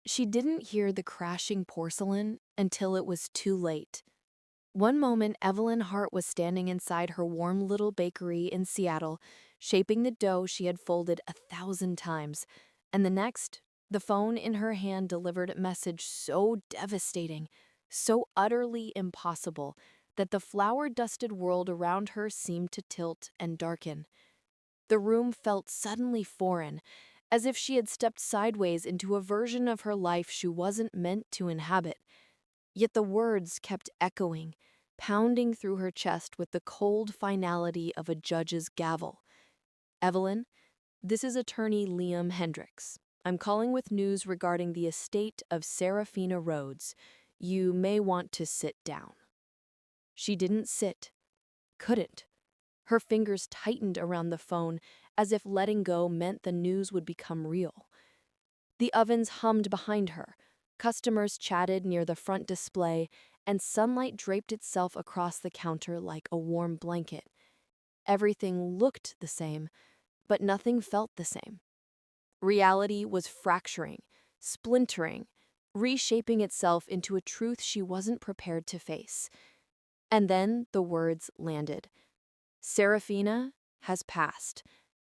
She didn't hear the crashing porcelain until it was too late. One moment, Evelyn Hart was standing inside her warm little bakery in Seattle, shaping the dough she had folded 1,000 times. And the next, the phone in her hand delivered a message so devastating, so utterly impossible, that the flour-dusted world around her seemed to tilt and darken. The room felt suddenly foreign, as if she had stepped sideways into a version of her life she wasn't meant to inhabit. Yet the words kept echoing, pounding through her chest with the cold finality of a judge's gavel. Evelyn, this is attorney Liam Hendricks. I'm calling with news regarding the estate of Serafina Rhodes. You may want to sit down. She didn't sit, couldn't. Her fingers tightened around the phone as if letting go meant the news would become real. The ovens hummed behind her, customers chatted near the front display, and sunlight draped itself across the counter like a warm blanket. Everything looked the same, but nothing felt the same. Reality was fracturing, splintering, reshaping itself into a truth she wasn't prepared to face. And then the words landed. Serafina has passed,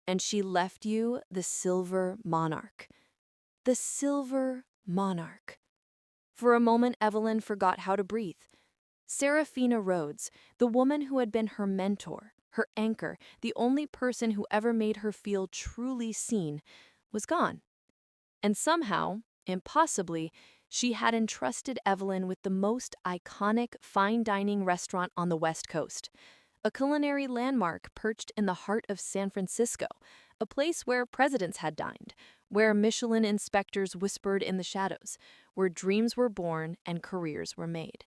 and she left you the silver monarch. The silver monarch. For a moment, Evelyn forgot how to breathe. Serafina Rhodes, the woman who had been her mentor, her anchor, the only person who ever made her feel truly seen, was gone. And somehow, impossibly, she had entrusted Evelyn with the most iconic fine dining restaurant on the West Coast, a culinary landmark perched in the heart of San Francisco, a place where presidents had dined, where Michelin inspectors whispered in the shadows, where dreams were born and careers were made.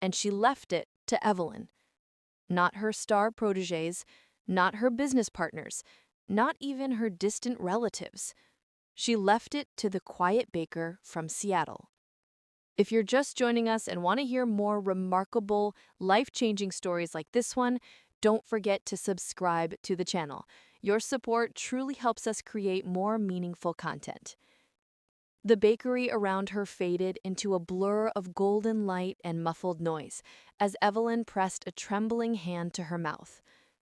And she left it to Evelyn. Not her star protégés, not her business partners, not even her distant relatives. She left it to the quiet baker from Seattle. If you're just joining us and want to hear more remarkable, life-changing stories like this one, don't forget to subscribe to the channel. Your support truly helps us create more meaningful content. The bakery around her faded into a blur of golden light and muffled noise as Evelyn pressed a trembling hand to her mouth.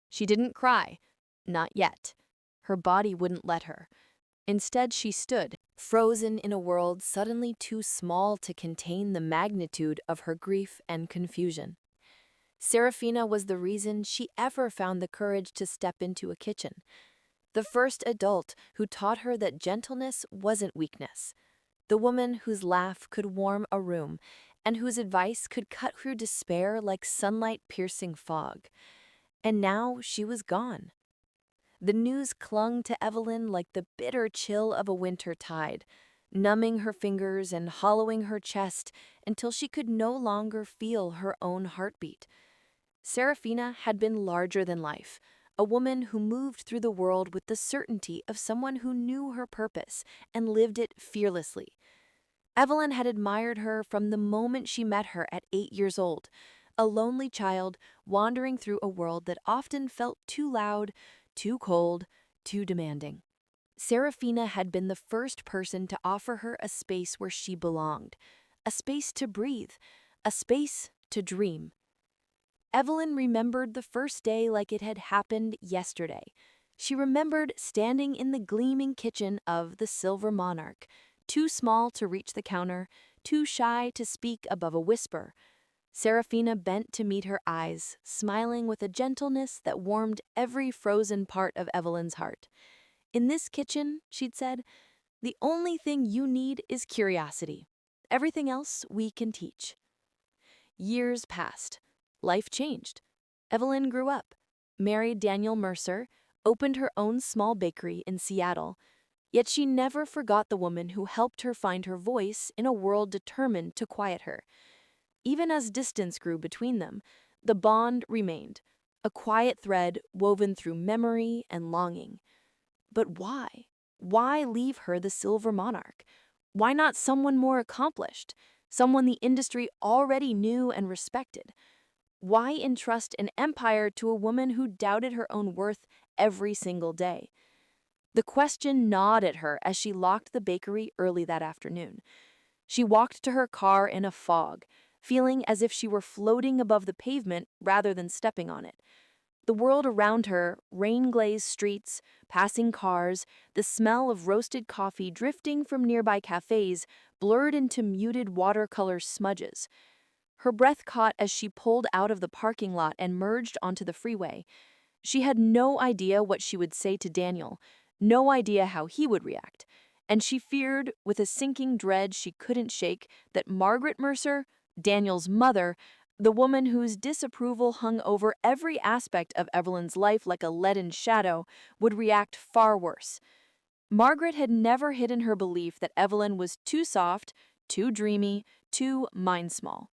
She didn't cry. Not yet. Her body wouldn't let her. Instead, she stood, frozen in a world suddenly too small to contain the magnitude of her grief and confusion. Serafina was the reason she ever found the courage to step into a kitchen. The first adult who taught her that gentleness wasn't weakness. The woman whose laugh could warm a room and whose advice could cut through despair like sunlight-piercing fog. And now she was gone. The news clung to Evelyn like the bitter chill of a winter tide, numbing her fingers and hollowing her chest until she could no longer feel her own heartbeat. Serafina had been larger than life, a woman who moved through the world with the certainty of someone who knew her purpose and lived it fearlessly. Evelyn had admired her from the moment she met her at 8 years old, a lonely child wandering through a world that often felt too loud, too cold, too demanding. Serafina had been the first person to offer her a space where she belonged, a space to breathe, a space to dream. Evelyn remembered the first day like it had happened yesterday. She remembered standing in the gleaming kitchen of the Silver Monarch, too small to reach the counter, too shy to speak above a whisper. Serafina bent to meet her eyes, smiling with a gentleness that warmed every frozen part of Evelyn's heart. "In this kitchen," she'd said, "the only thing you need is curiosity. Everything else we can teach." Years passed. Life changed. Evelyn grew up, married Daniel Mercer, opened her own small bakery in Seattle. Yet she never forgot the woman who helped her find her voice in a world determined to quiet her. Even as distance grew between them, the bond remained, a quiet thread woven through memory and longing. But why? Why leave her the Silver Monarch? Why not someone more accomplished, someone the industry already knew and respected? Why entrust an empire to a woman who doubted her own worth every single day? The question gnawed at her as she locked the bakery early that afternoon. She walked to her car in a fog, feeling as if she were floating above the pavement rather than stepping on it. The world around her, rain-glazed streets, passing cars, the smell of roasted coffee drifting from nearby cafes blurred into muted watercolor smudges. Her breath caught as she pulled out of the parking lot and merged onto the freeway. She had no idea what she would say to Daniel, no idea how he would react, and she feared, with a sinking dread she couldn't shake, that Margaret Mercer, Daniel's mother, the woman whose disapproval hung over every aspect of Evelyn's life like a leaden shadow, would react far worse. Margaret had never hidden her belief that Evelyn was too soft, too dreamy, too mind-small.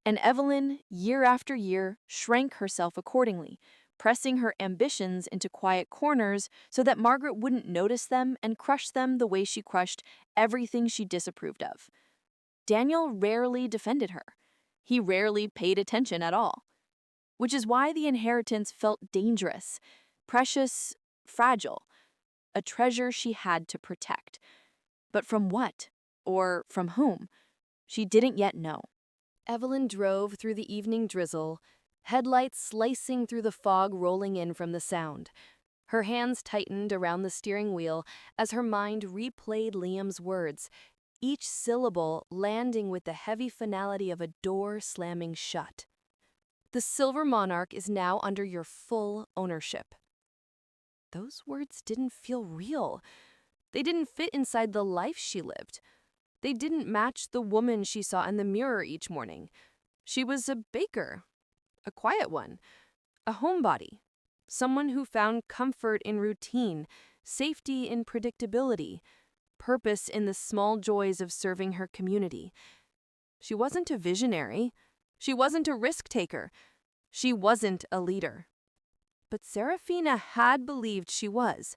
And Evelyn, year after year, shrank herself accordingly, pressing her ambitions into quiet corners so that Margaret wouldn't notice them and crush them the way she crushed everything she disapproved of. Daniel rarely defended her. He rarely paid attention at all, which is why the inheritance felt dangerous, precious, fragile, a treasure she had to protect. But from what? Or from whom? She didn't yet know. Evelyn drove through the evening drizzle, headlights slicing through the fog rolling in from the sound. Her hands tightened around the steering wheel as her mind replayed Liam's words, each syllable landing with the heavy finality of a door slamming shut. The Silver Monarch is now under your full ownership. Those words didn't feel real. They didn't fit inside the life she lived. They didn't match the woman she saw in the mirror each morning. She was a baker, a quiet one, a homebody, someone who found comfort in routine, safety in predictability, purpose in the small joys of serving her community. She wasn't a visionary. She wasn't a risk-taker. She wasn't a leader. But Serafina had believed she was.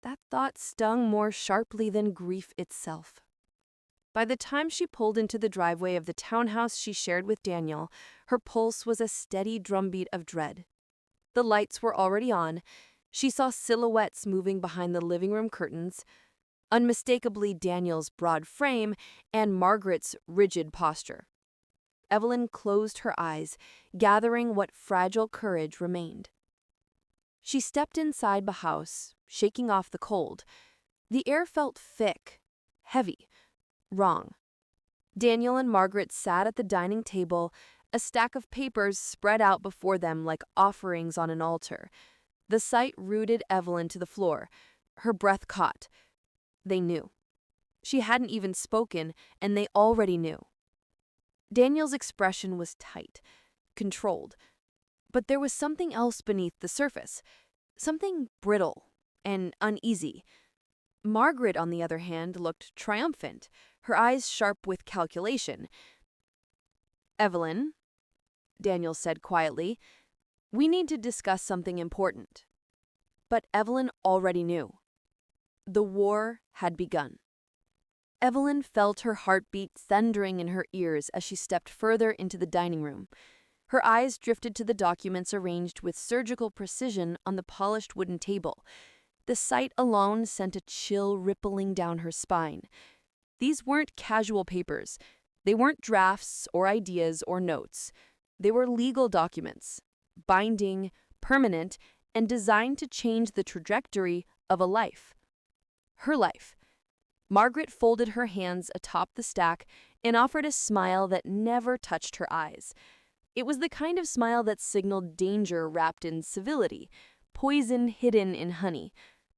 That thought stung more sharply than grief itself. By the time she pulled into the driveway of the townhouse she shared with Daniel, her pulse was a steady drumbeat of dread. The lights were already on. She saw silhouettes moving behind the living room curtains, unmistakably Daniel's broad frame and Margaret's rigid posture. Evelyn closed her eyes, gathering what fragile courage remained. She stepped inside the house, shaking off the cold. The air felt thick, heavy, wrong. Daniel and Margaret sat at the dining table, a stack of papers spread out before them like offerings on an altar. The sight rooted Evelyn to the floor. Her breath caught. They knew. She hadn't even spoken, and they already knew. Daniel's expression was tight, controlled. But there was something else beneath the surface, something brittle and uneasy. Margaret, on the other hand, looked triumphant, her eyes sharp with calculation. "Evelyn," Daniel said quietly, "we need to discuss something important." But Evelyn already knew. The war had begun. Evelyn felt her heartbeat thundering in her ears as she stepped further into the dining room. Her eyes drifted to the documents arranged with surgical precision on the polished wooden table. The sight alone sent a chill rippling down her spine. These weren't casual papers. They weren't drafts or ideas or notes. They were legal documents, binding, permanent, and designed to change the trajectory of a life. Her life. Margaret folded her hands atop the stack and offered a smile that never touched her eyes. It was the kind of smile that signaled danger wrapped in civility, poison hidden in honey,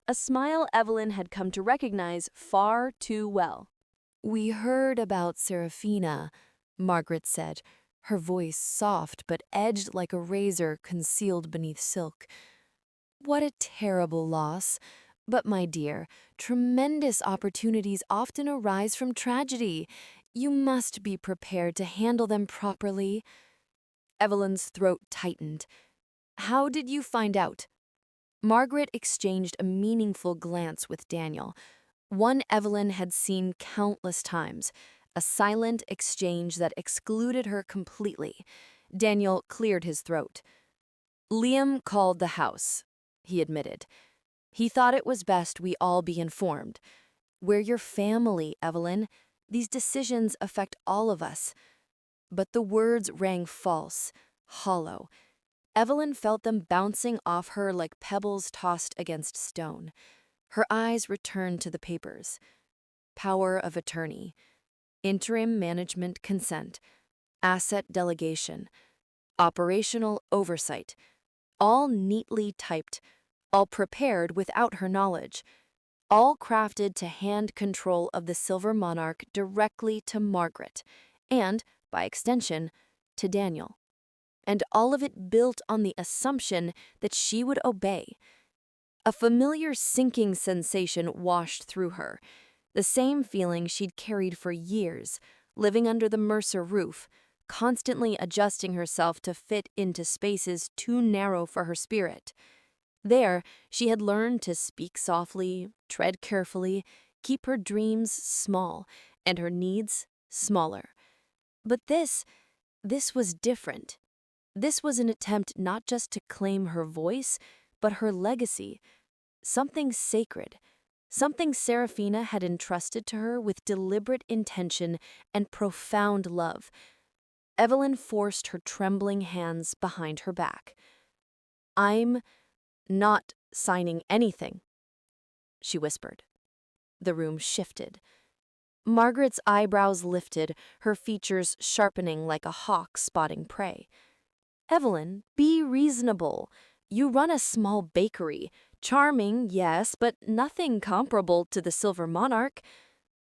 a smile Evelyn had come to recognize far too well. "We heard about Serafina," Margaret said, her voice soft but edged like a razor concealed beneath silk. "What a terrible loss. But, my dear, tremendous opportunities often arise from tragedy. You must be prepared to handle them properly." Evelyn's throat tightened. "How did you find out?" Margaret exchanged a meaningful glance with Daniel, one Evelyn had seen countless times, a silent exchange that excluded her completely. Daniel cleared his throat. "Liam called the house," he admitted. He thought it was best we all be informed. We're your family, Evelyn. These decisions affect all of us. But the words rang false, hollow. Evelyn felt them bouncing off her like pebbles tossed against stone. Her eyes returned to the papers. Power of attorney, interim management consent, asset delegation, operational oversight, all neatly typed, all prepared without her knowledge, all crafted to hand control of the Silver Monarch directly to Margaret, and, by extension, to Daniel. And all of it built on the assumption that she would obey. A familiar sinking sensation washed through her, the same feeling she'd carried for years, living under the Mercer roof, constantly adjusting herself to fit into spaces too narrow for her spirit. There, she had learned to speak softly, tread carefully, keep her dreams small, and her needs smaller. But this was different. This was an attempt not just to claim her voice, but her legacy, something sacred, something Serafina had entrusted to her with deliberate intention and profound love. Evelyn forced her trembling hands behind her back. "I'm not signing anything," she whispered. The room shifted. Margaret's eyebrows lifted, her features sharpening like a hawk spotting prey. "Evelyn, be reasonable. You run a small bakery. Charming, yes, but nothing comparable to the Silver Monarch.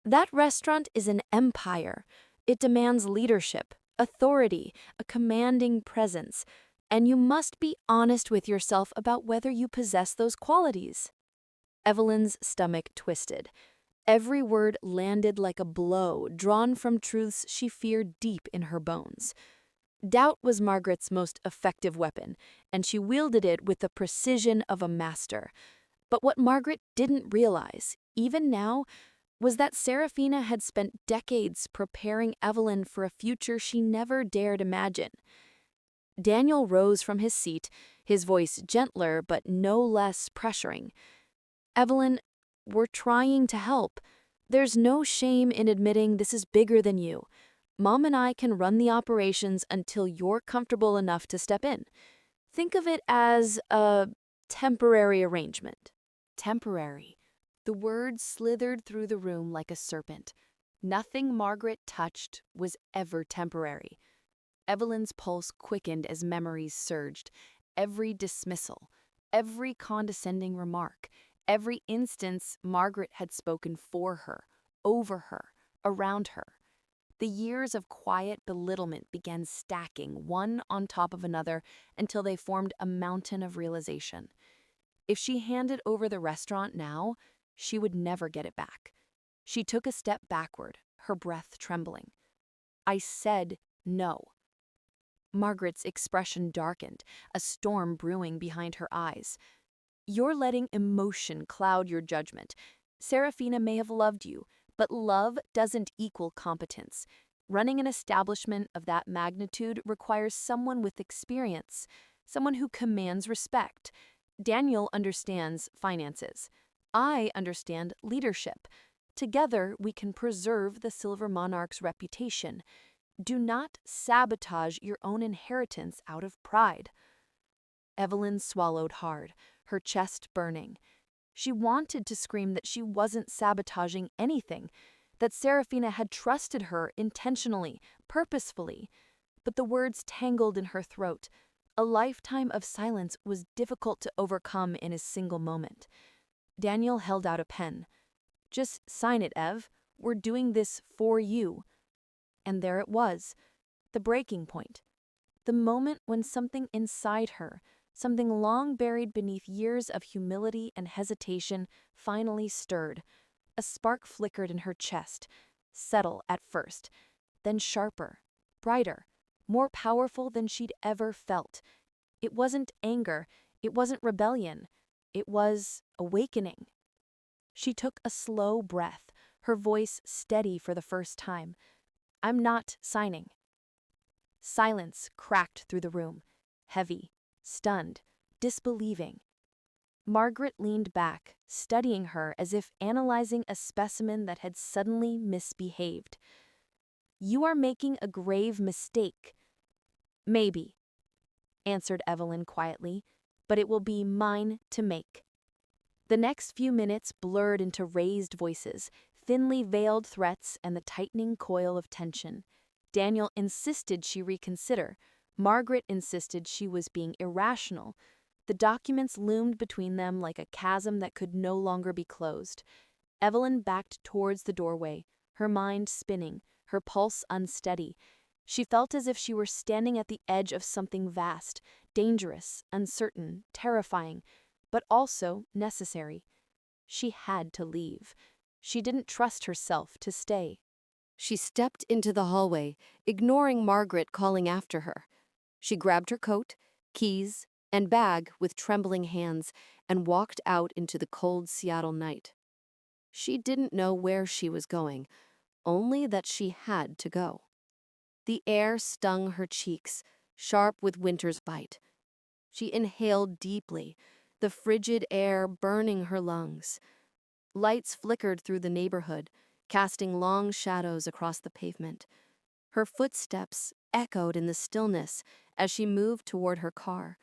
That restaurant is an empire. It demands leadership, authority, a commanding presence, and you must be honest with yourself about whether you possess those qualities." Evelyn's stomach twisted. Every word landed like a blow drawn from truths she feared deep in her bones. Doubt was Margaret's most effective weapon, and she wielded it with the precision of a master. But what Margaret didn't realize, even now, was that Serafina had spent decades preparing Evelyn for a future she never dared imagine. Daniel rose from his seat, his voice gentler but no less pressuring. "Evelyn, we're trying to help. There's no shame in admitting this is bigger than you. Mom and I can run the operations until you're comfortable enough to step in. Think of it as a temporary arrangement." Temporary. The word slithered through the room like a serpent. Nothing Margaret touched was ever temporary. Evelyn's pulse quickened as memories surged. Every dismissal, every condescending remark, every instance Margaret had spoken for her, over her, around her. The years of quiet belittlement began stacking one on top of another until they formed a mountain of realization. If she handed over the restaurant now, she would never get it back. She took a step backward, her breath trembling. "I said no." Margaret's expression darkened, a storm brewing behind her eyes. "You're letting emotion cloud your judgment. Serafina may have loved you, but love doesn't equal competence. Running an establishment of that magnitude requires someone with experience, someone who commands respect. Daniel understands finances. I understand leadership. Together, we can preserve the Silver Monarch's reputation. Do not sabotage your own inheritance out of pride." Evelyn swallowed hard, her chest burning. She wanted to scream that she wasn't sabotaging anything, that Serafina had trusted her intentionally, purposefully. But the words tangled in her throat. A lifetime of silence was difficult to overcome in a single moment. Daniel held out a pen. "Just sign it, Ev. We're doing this for you." And there it was, the breaking point. The moment when something inside her, something long buried beneath years of humility and hesitation, finally stirred. A spark flickered in her chest, subtle at first, then sharper, brighter, more powerful than she'd ever felt. It wasn't anger, it wasn't rebellion, it was awakening. She took a slow breath, her voice steady for the first time. "I'm not signing." Silence cracked through the room, heavy, stunned, disbelieving. Margaret leaned back, studying her as if analyzing a specimen that had suddenly misbehaved. "You are making a grave mistake." "Maybe," answered Evelyn quietly, "but it will be mine to make." The next few minutes blurred into raised voices, thinly veiled threats, and the tightening coil of tension. Daniel insisted she reconsider. Margaret insisted she was being irrational. The documents loomed between them like a chasm that could no longer be closed. Evelyn backed towards the doorway, her mind spinning, her pulse unsteady. She felt as if she were standing at the edge of something vast, dangerous, uncertain, terrifying, but also necessary. She had to leave. She didn't trust herself to stay. She stepped into the hallway, ignoring Margaret calling after her. She grabbed her coat, keys, and bag with trembling hands and walked out into the cold Seattle night. She didn't know where she was going, only that she had to go. The air stung her cheeks, sharp with winter's bite. She inhaled deeply, the frigid air burning her lungs. Lights flickered through the neighborhood, casting long shadows across the pavement. Her footsteps echoed in the stillness as she moved toward her car,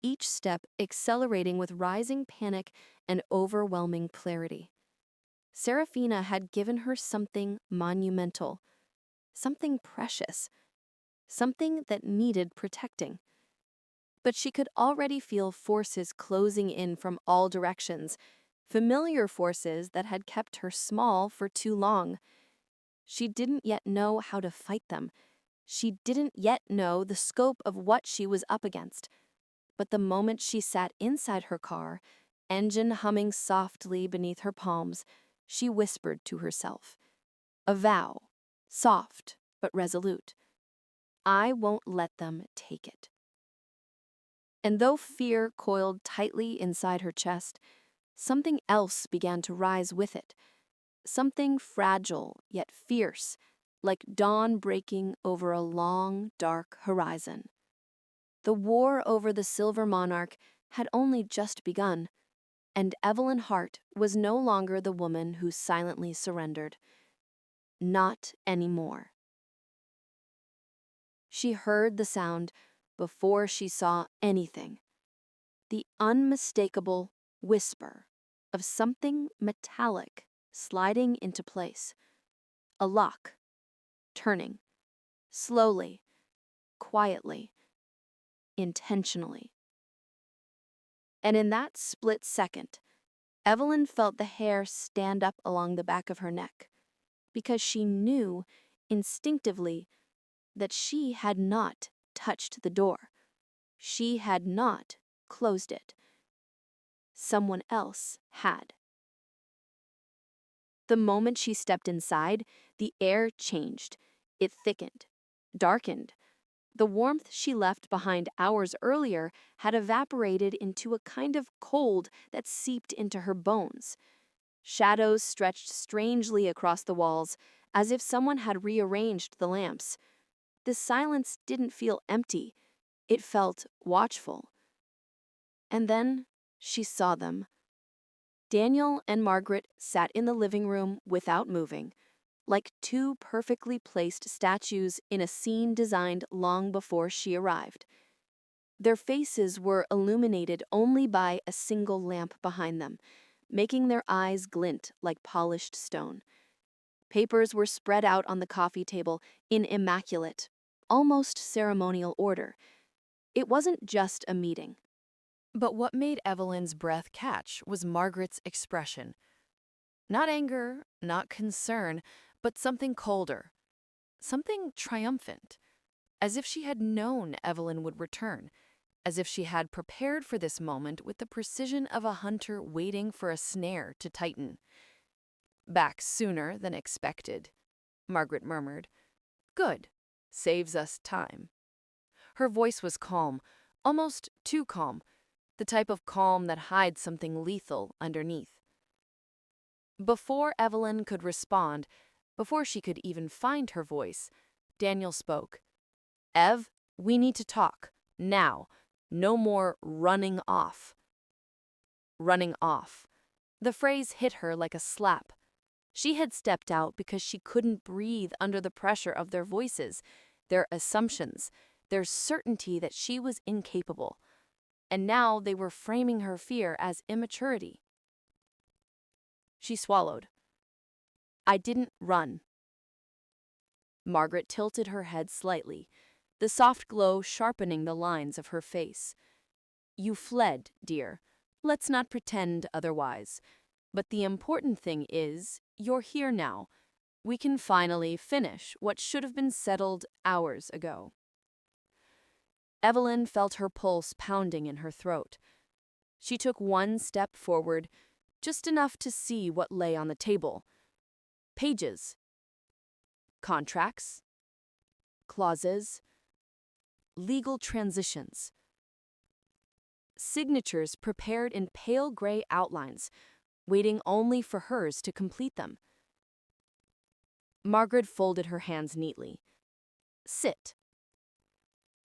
each step accelerating with rising panic and overwhelming clarity. Serafina had given her something monumental, something precious, something that needed protecting. But she could already feel forces closing in from all directions, familiar forces that had kept her small for too long. She didn't yet know how to fight them. She didn't yet know the scope of what she was up against. But the moment she sat inside her car, engine humming softly beneath her palms, she whispered to herself. A vow, soft but resolute. I won't let them take it. And though fear coiled tightly inside her chest, something else began to rise with it. Something fragile yet fierce, like dawn breaking over a long, dark horizon. The war over the Silver Monarch had only just begun, and Evelyn Hart was no longer the woman who silently surrendered. Not anymore. She heard the sound before she saw anything. The unmistakable whisper of something metallic sliding into place. A lock, turning, slowly, quietly, intentionally. And in that split second, Evelyn felt the hair stand up along the back of her neck, because she knew, instinctively, that she had not touched the door. She had not closed it. Someone else had. The moment she stepped inside, the air changed. It thickened, darkened. The warmth she left behind hours earlier had evaporated into a kind of cold that seeped into her bones. Shadows stretched strangely across the walls, as if someone had rearranged the lamps. The silence didn't feel empty. It felt watchful. And then she saw them. Daniel and Margaret sat in the living room without moving, like two perfectly placed statues in a scene designed long before she arrived. Their faces were illuminated only by a single lamp behind them, making their eyes glint like polished stone. Papers were spread out on the coffee table in immaculate, almost ceremonial order. It wasn't just a meeting. But what made Evelyn's breath catch was Margaret's expression. Not anger, not concern, but something colder, something triumphant, as if she had known Evelyn would return, as if she had prepared for this moment with the precision of a hunter waiting for a snare to tighten. Back sooner than expected, Margaret murmured. Good. Saves us time. Her voice was calm, almost too calm, the type of calm that hides something lethal underneath. Before Evelyn could respond, before she could even find her voice, Daniel spoke. Ev, we need to talk. Now. No more running off. running off. The phrase hit her like a slap. She had stepped out because she couldn't breathe under the pressure of their voices, their assumptions, their certainty that she was incapable. And now they were framing her fear as immaturity. She swallowed. I didn't run. Margaret tilted her head slightly, the soft glow sharpening the lines of her face. You fled, dear. Let's not pretend otherwise. But the important thing is, you're here now. We can finally finish what should have been settled hours ago. Evelyn felt her pulse pounding in her throat. She took one step forward, just enough to see what lay on the table. Pages. Contracts. Clauses. Legal transitions. Signatures prepared in pale gray outlines, waiting only for hers to complete them. Margaret folded her hands neatly. Sit.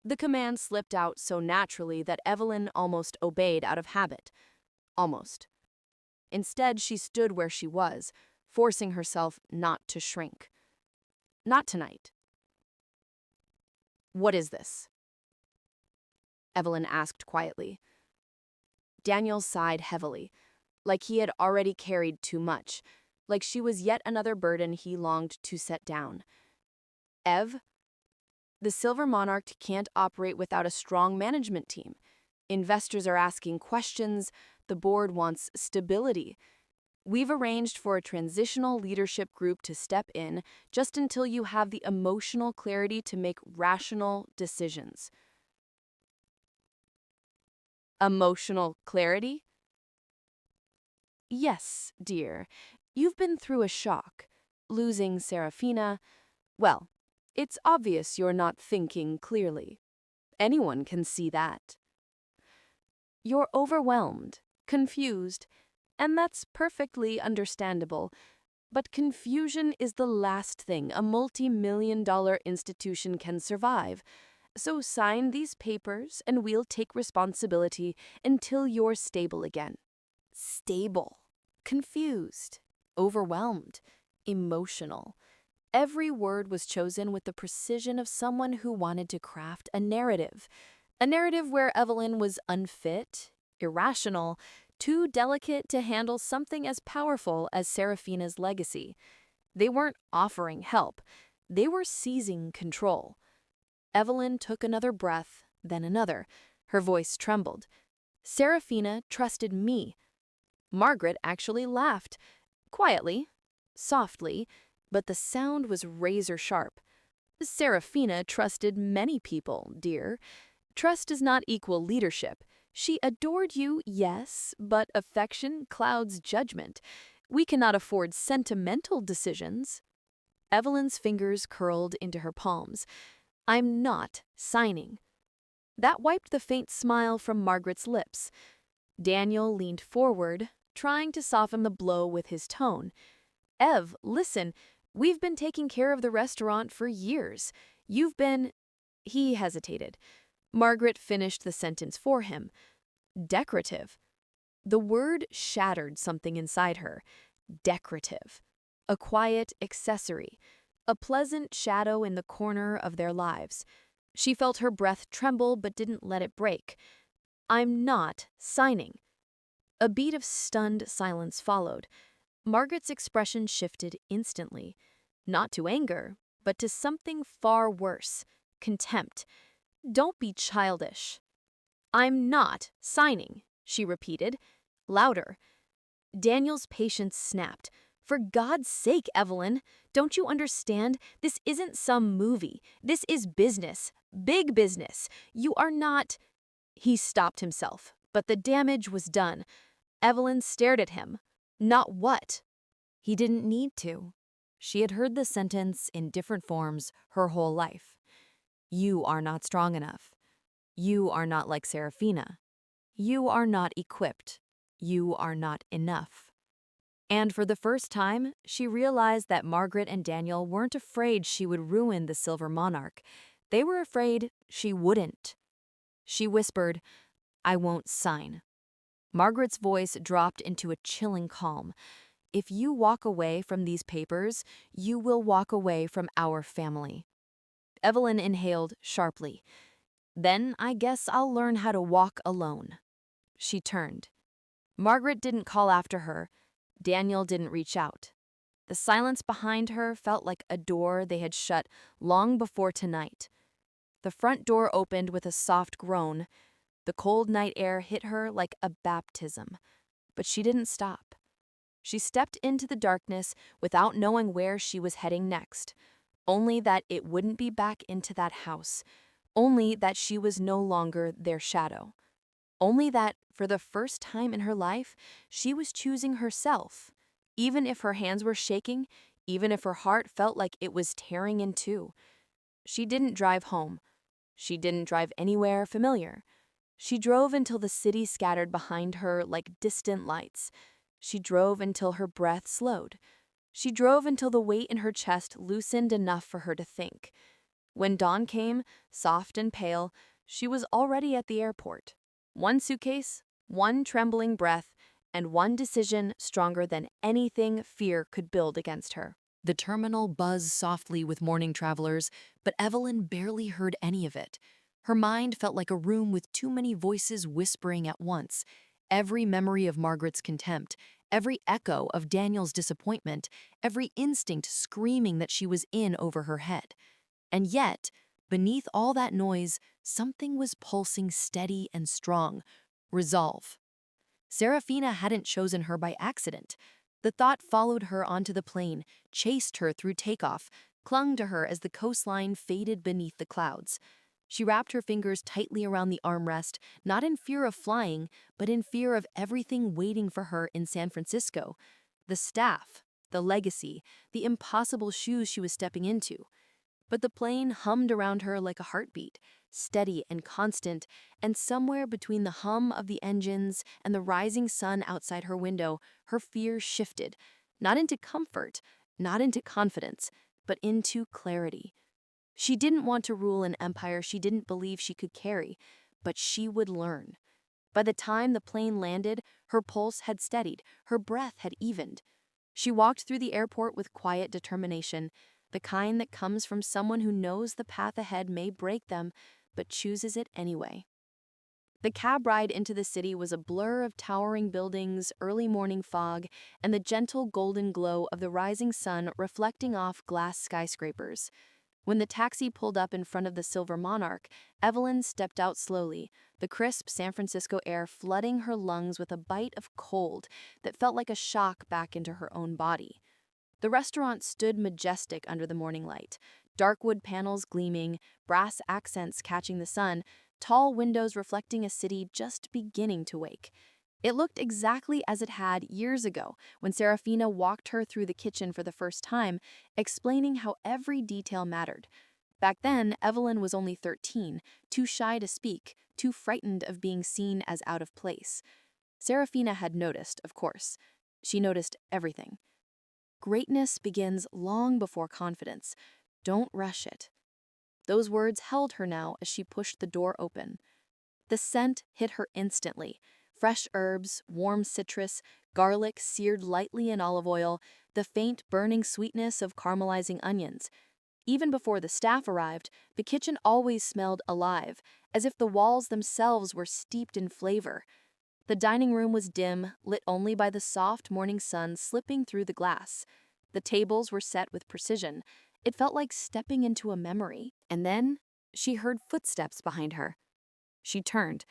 The command slipped out so naturally that Evelyn almost obeyed out of habit. Almost. Instead, she stood where she was, forcing herself not to shrink. Not tonight. What is this? Evelyn asked quietly. Daniel sighed heavily, like he had already carried too much, like she was yet another burden he longed to set down. Ev, the Silver Monarch can't operate without a strong management team. Investors are asking questions, the board wants stability. We've arranged for a transitional leadership group to step in just until you have the emotional clarity to make rational decisions. Emotional clarity? Yes, dear. You've been through a shock. Losing Serafina. Well, it's obvious you're not thinking clearly. Anyone can see that. You're overwhelmed, confused, and that's perfectly understandable. But confusion is the last thing a multi-million-dollar institution can survive. So sign these papers and we'll take responsibility until you're stable again. Stable, confused, overwhelmed, emotional. Every word was chosen with the precision of someone who wanted to craft a narrative where Evelyn was unfit, irrational, too delicate to handle something as powerful as Serafina's legacy. They weren't offering help, they were seizing control. Evelyn took another breath, then another. Her voice trembled. Serafina trusted me. Margaret actually laughed, quietly, softly, but the sound was razor sharp. Serafina trusted many people, dear. Trust does not equal leadership. She adored you, yes, but affection clouds judgment. We cannot afford sentimental decisions. Evelyn's fingers curled into her palms. I'm not signing. That wiped the faint smile from Margaret's lips. Daniel leaned forward, trying to soften the blow with his tone. Ev, listen, we've been taking care of the restaurant for years. You've been... He hesitated. Margaret finished the sentence for him. Decorative. The word shattered something inside her. Decorative. A quiet accessory. A pleasant shadow in the corner of their lives. She felt her breath tremble but didn't let it break. I'm not signing. A beat of stunned silence followed. Margaret's expression shifted instantly. Not to anger, but to something far worse. Contempt. Don't be childish. I'm not signing, she repeated, louder. Daniel's patience snapped. For God's sake, Evelyn, don't you understand? This isn't some movie. This is business. Big business. You are not... He stopped himself, but the damage was done. Evelyn stared at him. Not what? He didn't need to. She had heard the sentence in different forms her whole life. You are not strong enough. You are not like Serafina. You are not equipped. You are not enough. And for the first time, she realized that Margaret and Daniel weren't afraid she would ruin the Silver Monarch. They were afraid she wouldn't. She whispered, I won't sign. Margaret's voice dropped into a chilling calm. If you walk away from these papers, you will walk away from our family. Evelyn inhaled sharply. Then I guess I'll learn how to walk alone. She turned. Margaret didn't call after her. Daniel didn't reach out. The silence behind her felt like a door they had shut long before tonight. The front door opened with a soft groan. The cold night air hit her like a baptism. But she didn't stop. She stepped into the darkness without knowing where she was heading next. Only that it wouldn't be back into that house. Only that she was no longer their shadow. Only that, for the first time in her life, she was choosing herself. Even if her hands were shaking, even if her heart felt like it was tearing in two. She didn't drive home. She didn't drive anywhere familiar. She drove until the city scattered behind her like distant lights. She drove until her breath slowed. She drove until the weight in her chest loosened enough for her to think. When dawn came, soft and pale, she was already at the airport. One suitcase, one trembling breath, and one decision stronger than anything fear could build against her. The terminal buzzed softly with morning travelers, but Evelyn barely heard any of it. Her mind felt like a room with too many voices whispering at once. Every memory of Margaret's contempt, every echo of Daniel's disappointment, every instinct screaming that she was in over her head. And yet, beneath all that noise, something was pulsing steady and strong. Resolve. Serafina hadn't chosen her by accident. The thought followed her onto the plane, chased her through takeoff, clung to her as the coastline faded beneath the clouds. She wrapped her fingers tightly around the armrest, not in fear of flying, but in fear of everything waiting for her in San Francisco. The staff, the legacy, the impossible shoes she was stepping into. But the plane hummed around her like a heartbeat, steady and constant, and somewhere between the hum of the engines and the rising sun outside her window, her fear shifted, not into comfort, not into confidence, but into clarity. She didn't want to rule an empire she didn't believe she could carry, but she would learn. By the time the plane landed, her pulse had steadied, her breath had evened. She walked through the airport with quiet determination, the kind that comes from someone who knows the path ahead may break them, but chooses it anyway. The cab ride into the city was a blur of towering buildings, early morning fog, and the gentle golden glow of the rising sun reflecting off glass skyscrapers. When the taxi pulled up in front of the Silver Monarch, Evelyn stepped out slowly, the crisp San Francisco air flooding her lungs with a bite of cold that felt like a shock back into her own body. The restaurant stood majestic under the morning light, dark wood panels gleaming, brass accents catching the sun, tall windows reflecting a city just beginning to wake. It looked exactly as it had years ago when Serafina walked her through the kitchen for the first time, explaining how every detail mattered. Back then, Evelyn was only 13, too shy to speak, too frightened of being seen as out of place. Serafina had noticed, of course. She noticed everything. Greatness begins long before confidence. Don't rush it. Those words held her now as she pushed the door open. The scent hit her instantly. Fresh herbs, warm citrus, garlic seared lightly in olive oil, the faint burning sweetness of caramelizing onions. Even before the staff arrived, the kitchen always smelled alive, as if the walls themselves were steeped in flavor. The dining room was dim, lit only by the soft morning sun slipping through the glass. The tables were set with precision. It felt like stepping into a memory. And then she heard footsteps behind her. She turned.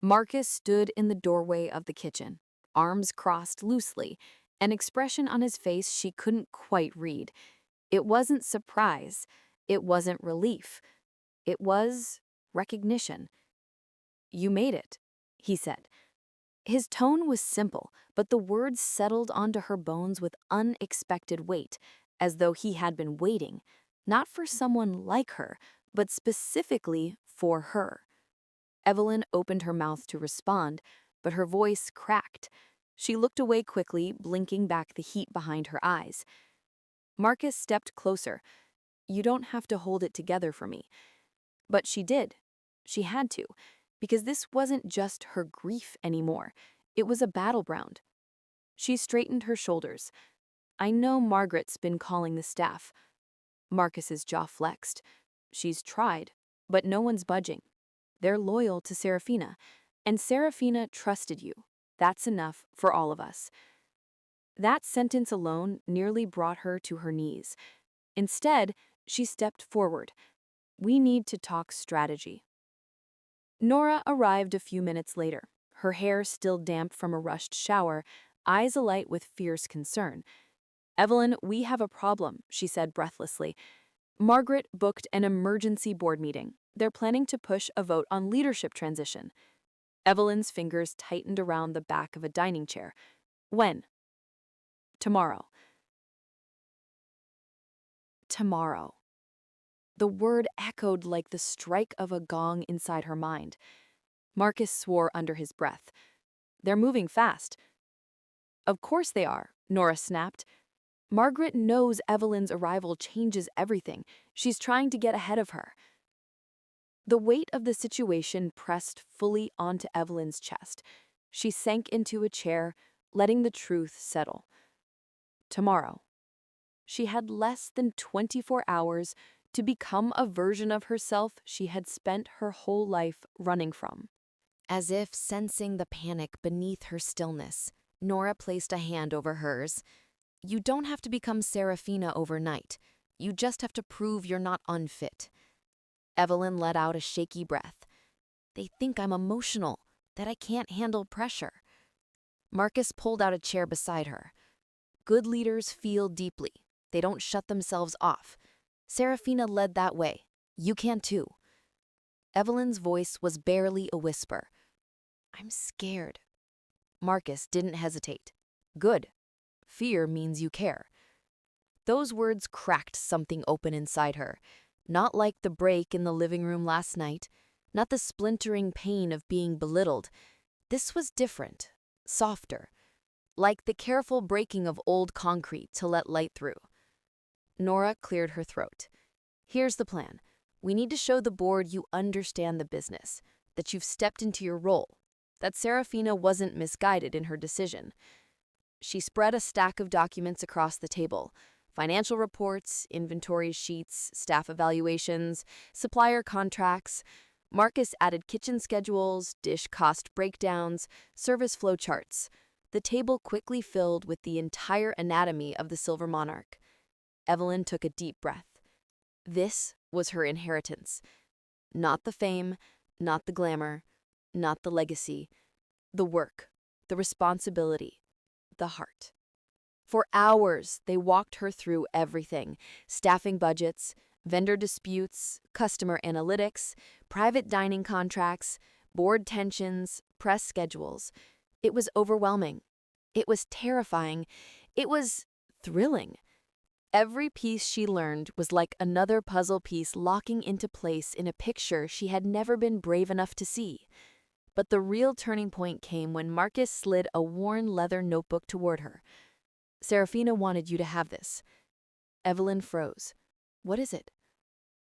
Marcus stood in the doorway of the kitchen, arms crossed loosely, an expression on his face she couldn't quite read. It wasn't surprise. It wasn't relief. It was recognition. "You made it," he said. His tone was simple, but the words settled onto her bones with unexpected weight, as though he had been waiting, not for someone like her, but specifically for her. Evelyn opened her mouth to respond, but her voice cracked. She looked away quickly, blinking back the heat behind her eyes. Marcus stepped closer. "You don't have to hold it together for me." But she did. She had to, because this wasn't just her grief anymore. It was a battleground. She straightened her shoulders. I know Margaret's been calling the staff. Marcus's jaw flexed. She's tried, but no one's budging. They're loyal to Serafina, and Serafina trusted you. That's enough for all of us. That sentence alone nearly brought her to her knees. Instead, she stepped forward. We need to talk strategy. Nora arrived a few minutes later, her hair still damp from a rushed shower, eyes alight with fierce concern. Evelyn, we have a problem, she said breathlessly. Margaret booked an emergency board meeting. They're planning to push a vote on leadership transition. Evelyn's fingers tightened around the back of a dining chair. When? Tomorrow. Tomorrow. The word echoed like the strike of a gong inside her mind. Marcus swore under his breath. They're moving fast. Of course they are, Nora snapped. Margaret knows Evelyn's arrival changes everything. She's trying to get ahead of her. The weight of the situation pressed fully onto Evelyn's chest. She sank into a chair, letting the truth settle. Tomorrow. She had less than 24 hours to become a version of herself she had spent her whole life running from. As if sensing the panic beneath her stillness, Nora placed a hand over hers. You don't have to become Serafina overnight. You just have to prove you're not unfit. Evelyn let out a shaky breath. They think I'm emotional, that I can't handle pressure. Marcus pulled out a chair beside her. Good leaders feel deeply. They don't shut themselves off. Serafina led that way. You can too. Evelyn's voice was barely a whisper. I'm scared. Marcus didn't hesitate. Good. Fear means you care. Those words cracked something open inside her. Not like the break in the living room last night, not the splintering pain of being belittled. This was different, softer, like the careful breaking of old concrete to let light through. Nora cleared her throat. Here's the plan. We need to show the board you understand the business, that you've stepped into your role, that Serafina wasn't misguided in her decision. She spread a stack of documents across the table. Financial reports, inventory sheets, staff evaluations, supplier contracts. Marcus added kitchen schedules, dish cost breakdowns, service flow charts. The table quickly filled with the entire anatomy of the Silver Monarch. Evelyn took a deep breath. This was her inheritance. Not the fame, not the glamour, not the legacy. The work, the responsibility, the heart. For hours, they walked her through everything: staffing budgets, vendor disputes, customer analytics, private dining contracts, board tensions, press schedules. It was overwhelming. It was terrifying. It was thrilling. Every piece she learned was like another puzzle piece locking into place in a picture she had never been brave enough to see. But the real turning point came when Marcus slid a worn leather notebook toward her. Serafina wanted you to have this. Evelyn froze. What is it?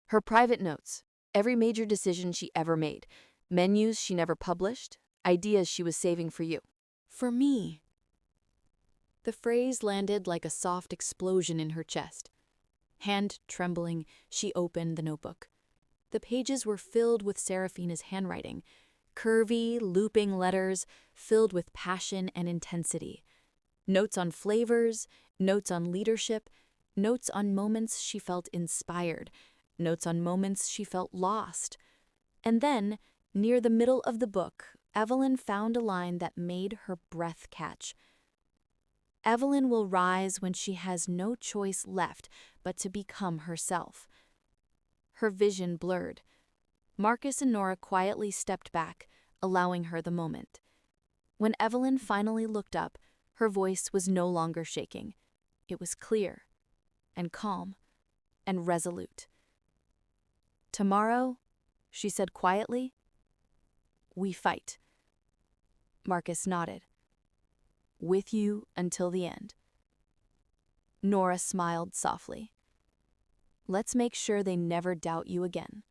Her private notes. Every major decision she ever made. Menus she never published. Ideas she was saving for you. For me. The phrase landed like a soft explosion in her chest. Hand trembling, she opened the notebook. The pages were filled with Serafina's handwriting. Curvy, looping letters filled with passion and intensity. Notes on flavors, notes on leadership, notes on moments she felt inspired, notes on moments she felt lost. And then, near the middle of the book, Evelyn found a line that made her breath catch. Evelyn will rise when she has no choice left but to become herself. Her vision blurred. Marcus and Nora quietly stepped back, allowing her the moment. When Evelyn finally looked up, her voice was no longer shaking. It was clear, and calm, and resolute. Tomorrow, she said quietly, we fight. Marcus nodded. With you until the end. Nora smiled softly. Let's make sure they never doubt you again.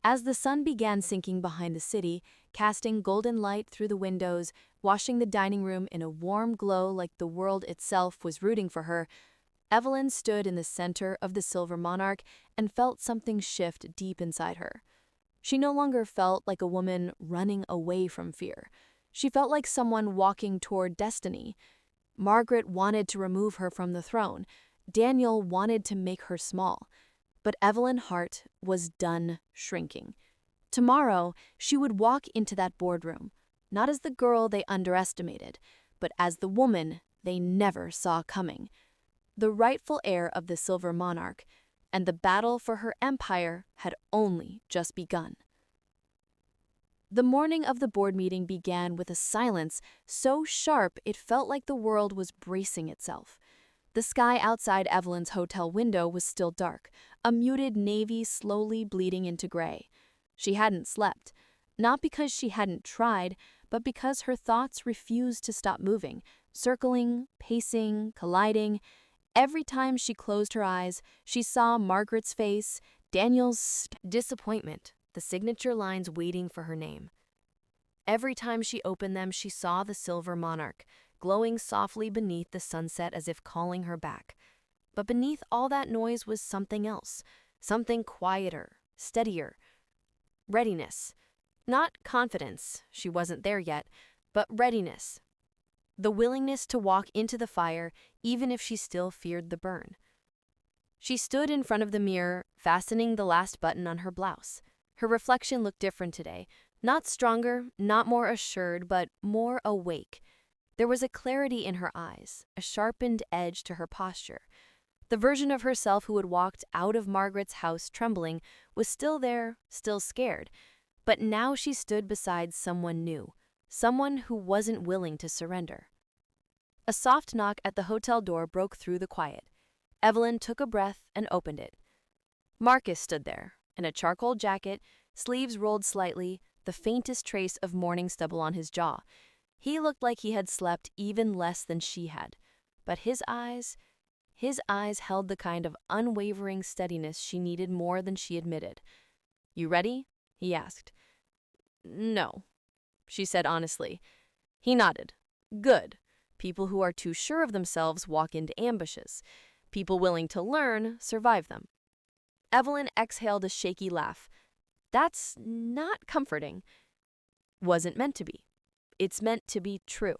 As the sun began sinking behind the city, casting golden light through the windows, washing the dining room in a warm glow like the world itself was rooting for her, Evelyn stood in the center of the Silver Monarch and felt something shift deep inside her. She no longer felt like a woman running away from fear. She felt like someone walking toward destiny. Margaret wanted to remove her from the throne. Daniel wanted to make her small. But Evelyn Hart was done shrinking. Tomorrow, she would walk into that boardroom, not as the girl they underestimated, but as the woman they never saw coming. The rightful heir of the Silver Monarch, and the battle for her empire had only just begun. The morning of the board meeting began with a silence so sharp it felt like the world was bracing itself. The sky outside Evelyn's hotel window was still dark, a muted navy slowly bleeding into gray. She hadn't slept, not because she hadn't tried, but because her thoughts refused to stop moving, circling, pacing, colliding. Every time she closed her eyes, she saw Margaret's face, Daniel's disappointment, the signature lines waiting for her name. Every time she opened them, she saw the Silver Monarch, glowing softly beneath the sunset as if calling her back. But beneath all that noise was something else, something quieter, steadier. Readiness. Not confidence, she wasn't there yet, but readiness. The willingness to walk into the fire even if she still feared the burn. She stood in front of the mirror, fastening the last button on her blouse. Her reflection looked different today. Not stronger, not more assured, but more awake. There was a clarity in her eyes, a sharpened edge to her posture. The version of herself who had walked out of Margaret's house trembling was still there, still scared. But now she stood beside someone new, someone who wasn't willing to surrender. A soft knock at the hotel door broke through the quiet. Evelyn took a breath and opened it. Marcus stood there, in a charcoal jacket, sleeves rolled slightly, the faintest trace of morning stubble on his jaw. He looked like he had slept even less than she had, but his eyes held the kind of unwavering steadiness she needed more than she admitted. "You ready?" he asked. "No," she said honestly. He nodded. "Good. People who are too sure of themselves walk into ambushes. People willing to learn survive them." Evelyn exhaled a shaky laugh. "That's not comforting." "Wasn't meant to be. It's meant to be true."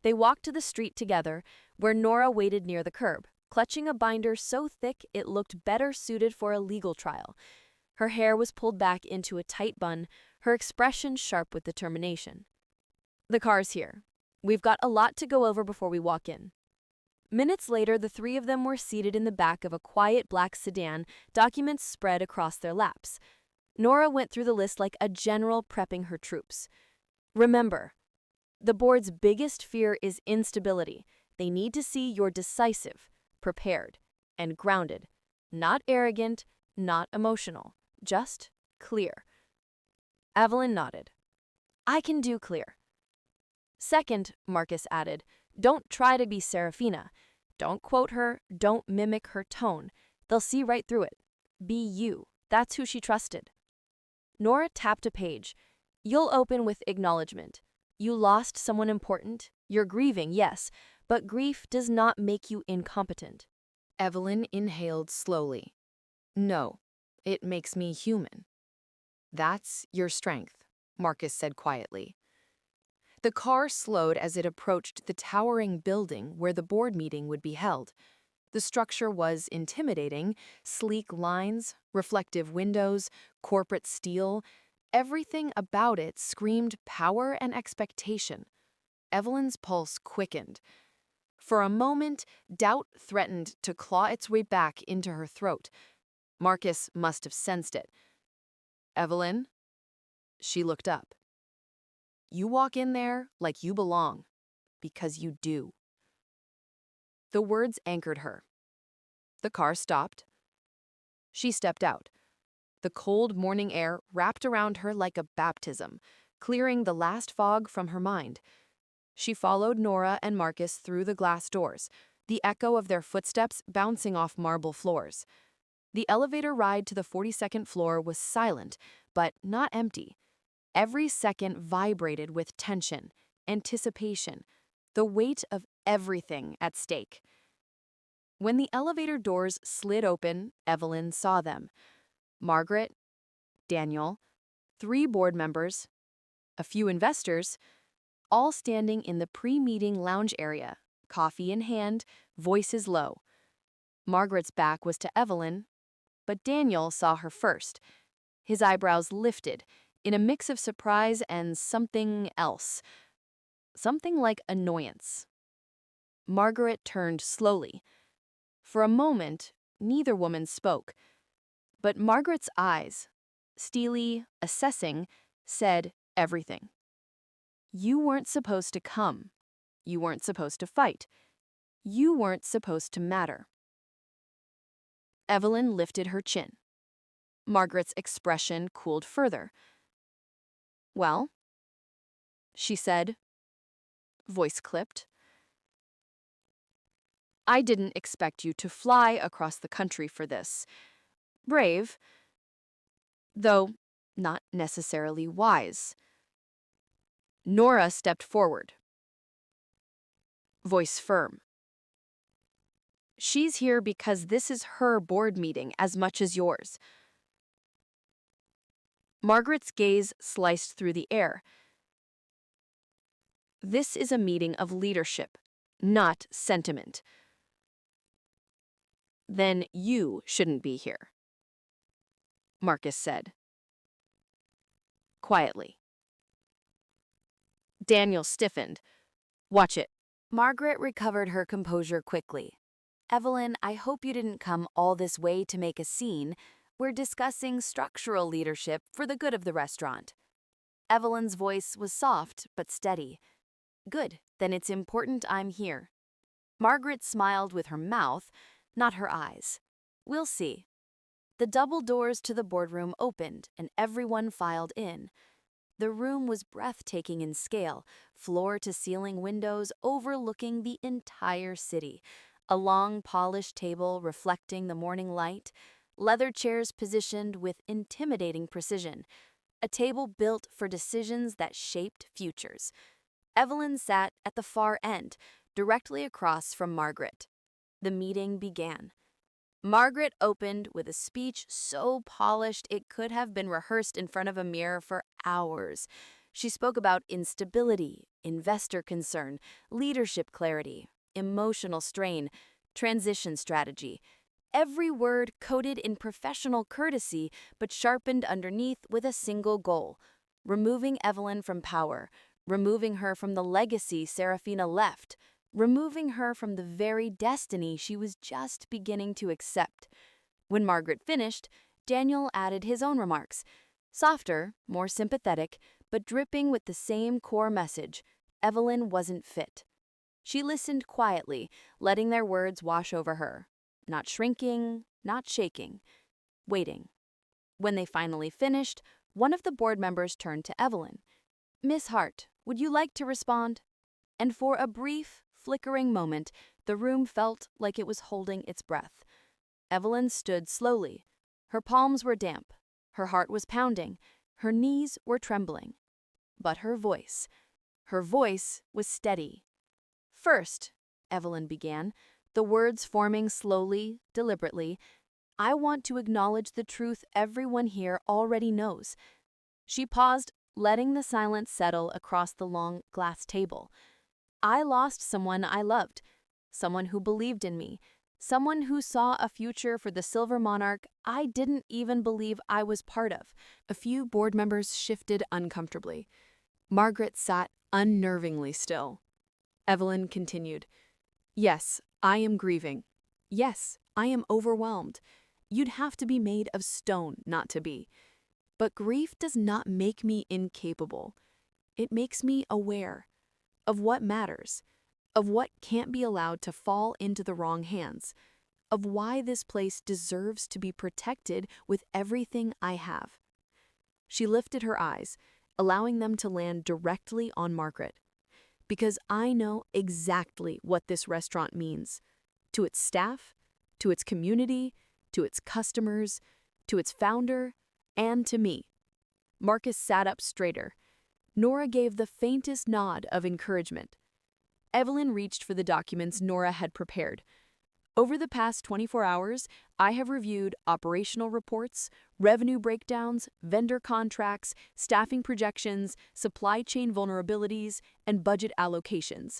They walked to the street together, where Nora waited near the curb, clutching a binder so thick it looked better suited for a legal trial. Her hair was pulled back into a tight bun, her expression sharp with determination. "The car's here. We've got a lot to go over before we walk in." Minutes later, the three of them were seated in the back of a quiet black sedan, documents spread across their laps. Nora went through the list like a general prepping her troops. "Remember, the board's biggest fear is instability. They need to see you're decisive, prepared, and grounded. Not arrogant, not emotional, just clear." Evelyn nodded. "I can do clear." "Second," Marcus added, "don't try to be Serafina. Don't quote her, don't mimic her tone. They'll see right through it. Be you. That's who she trusted." Nora tapped a page. "You'll open with acknowledgement. You lost someone important. You're grieving, yes, but grief does not make you incompetent." Evelyn inhaled slowly. "No, it makes me human." "That's your strength," Marcus said quietly. The car slowed as it approached the towering building where the board meeting would be held. The structure was intimidating, sleek lines, reflective windows, corporate steel. Everything about it screamed power and expectation. Evelyn's pulse quickened. For a moment, doubt threatened to claw its way back into her throat. Marcus must have sensed it. "Evelyn?" She looked up. "You walk in there like you belong, because you do." The words anchored her. The car stopped. She stepped out. The cold morning air wrapped around her like a baptism, clearing the last fog from her mind. She followed Nora and Marcus through the glass doors, the echo of their footsteps bouncing off marble floors. The elevator ride to the 42nd floor was silent, but not empty. Every second vibrated with tension, anticipation, the weight of everything at stake. When the elevator doors slid open, Evelyn saw them. Margaret, Daniel, 3 board members, a few investors, all standing in the pre-meeting lounge area, coffee in hand, voices low. Margaret's back was to Evelyn, but Daniel saw her first. His eyebrows lifted, in a mix of surprise and something else. Something like annoyance. Margaret turned slowly. For a moment, neither woman spoke. But Margaret's eyes, steely, assessing, said everything. You weren't supposed to come. You weren't supposed to fight. You weren't supposed to matter. Evelyn lifted her chin. Margaret's expression cooled further. Well, she said, voice clipped. I didn't expect you to fly across the country for this. Brave, though not necessarily wise. Nora stepped forward. Voice firm. She's here because this is her board meeting as much as yours. Margaret's gaze sliced through the air. This is a meeting of leadership, not sentiment. Then you shouldn't be here, Marcus said. Quietly. Daniel stiffened. Watch it. Margaret recovered her composure quickly. Evelyn, I hope you didn't come all this way to make a scene. We're discussing structural leadership for the good of the restaurant. Evelyn's voice was soft but steady. Good, then it's important I'm here. Margaret smiled with her mouth, not her eyes. We'll see. The double doors to the boardroom opened and everyone filed in. The room was breathtaking in scale, floor-to-ceiling windows overlooking the entire city, a long polished table reflecting the morning light, leather chairs positioned with intimidating precision, a table built for decisions that shaped futures. Evelyn sat at the far end, directly across from Margaret. The meeting began. Margaret opened with a speech so polished it could have been rehearsed in front of a mirror for hours. She spoke about instability, investor concern, leadership clarity, emotional strain, transition strategy. Every word coded in professional courtesy but sharpened underneath with a single goal: removing Evelyn from power, removing her from the legacy Serafina left, removing her from the very destiny she was just beginning to accept. When Margaret finished, Daniel added his own remarks. Softer, more sympathetic, but dripping with the same core message: Evelyn wasn't fit. She listened quietly, letting their words wash over her. Not shrinking, not shaking. Waiting. When they finally finished, one of the board members turned to Evelyn. Miss Hart, would you like to respond? And for a brief, flickering moment, the room felt like it was holding its breath. Evelyn stood slowly. Her palms were damp. Her heart was pounding. Her knees were trembling. But her voice was steady. First, Evelyn began, the words forming slowly, deliberately, I want to acknowledge the truth everyone here already knows. She paused, letting the silence settle across the long glass table. I lost someone I loved, someone who believed in me, someone who saw a future for the Silver Monarch I didn't even believe I was part of. A few board members shifted uncomfortably. Margaret sat unnervingly still. Evelyn continued, Yes, I am grieving. Yes, I am overwhelmed. You'd have to be made of stone not to be. But grief does not make me incapable. It makes me aware of what matters, of what can't be allowed to fall into the wrong hands, of why this place deserves to be protected with everything I have. She lifted her eyes, allowing them to land directly on Margaret. Because I know exactly what this restaurant means. To its staff, to its community, to its customers, to its founder, and to me. Marcus sat up straighter. Nora gave the faintest nod of encouragement. Evelyn reached for the documents Nora had prepared. Over the past 24 hours, I have reviewed operational reports, revenue breakdowns, vendor contracts, staffing projections, supply chain vulnerabilities, and budget allocations.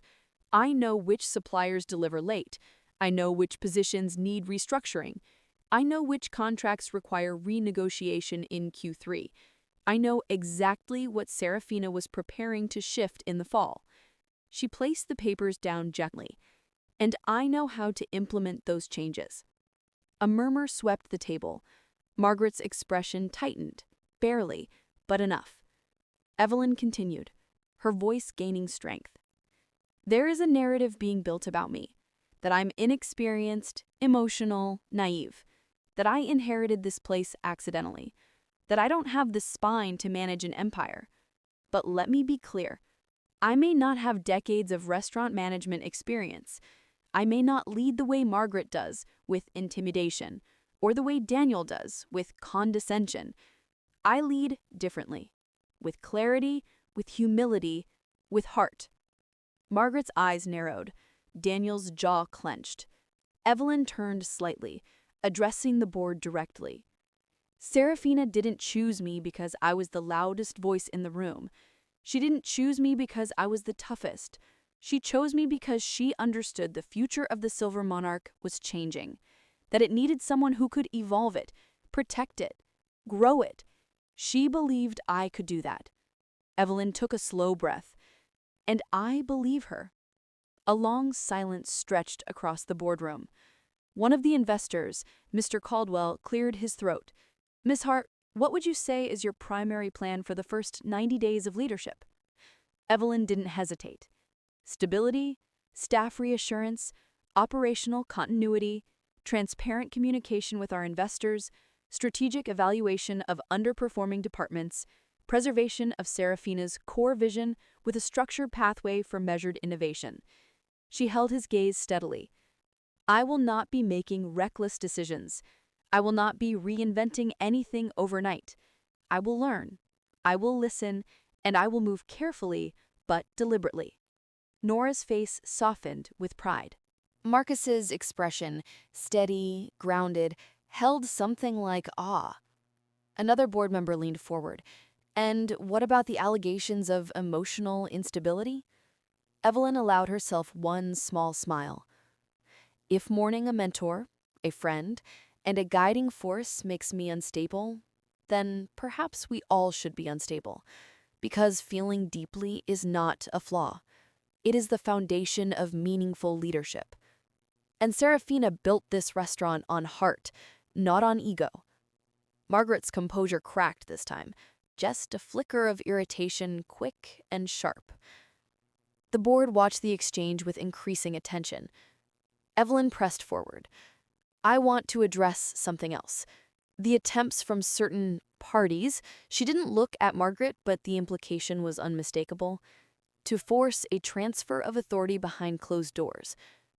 I know which suppliers deliver late. I know which positions need restructuring. I know which contracts require renegotiation in Q3. I know exactly what Serafina was preparing to shift in the fall. She placed the papers down gently. And I know how to implement those changes. A murmur swept the table. Margaret's expression tightened, barely, but enough. Evelyn continued, her voice gaining strength. There is a narrative being built about me, that I'm inexperienced, emotional, naive, that I inherited this place accidentally, that I don't have the spine to manage an empire. But let me be clear, I may not have decades of restaurant management experience. I may not lead the way Margaret does, with intimidation, or the way Daniel does, with condescension. I lead differently, with clarity, with humility, with heart. Margaret's eyes narrowed, Daniel's jaw clenched. Evelyn turned slightly, addressing the board directly. Serafina didn't choose me because I was the loudest voice in the room. She didn't choose me because I was the toughest. She chose me because she understood the future of the Silver Monarch was changing, that it needed someone who could evolve it, protect it, grow it. She believed I could do that. Evelyn took a slow breath, and I believe her. A long silence stretched across the boardroom. One of the investors, Mr. Caldwell, cleared his throat. Miss Hart, what would you say is your primary plan for the first 90 days of leadership? Evelyn didn't hesitate. Stability, staff reassurance, operational continuity, transparent communication with our investors, strategic evaluation of underperforming departments, preservation of Serafina's core vision with a structured pathway for measured innovation. She held his gaze steadily. I will not be making reckless decisions. I will not be reinventing anything overnight. I will learn, I will listen, and I will move carefully but deliberately. Nora's face softened with pride. Marcus's expression, steady, grounded, held something like awe. Another board member leaned forward. And what about the allegations of emotional instability? Evelyn allowed herself one small smile. If mourning a mentor, a friend, and a guiding force makes me unstable, then perhaps we all should be unstable, because feeling deeply is not a flaw. It is the foundation of meaningful leadership. And Serafina built this restaurant on heart, not on ego. Margaret's composure cracked this time, just a flicker of irritation, quick and sharp. The board watched the exchange with increasing attention. Evelyn pressed forward. I want to address something else. The attempts from certain parties, she didn't look at Margaret, but the implication was unmistakable, to force a transfer of authority behind closed doors,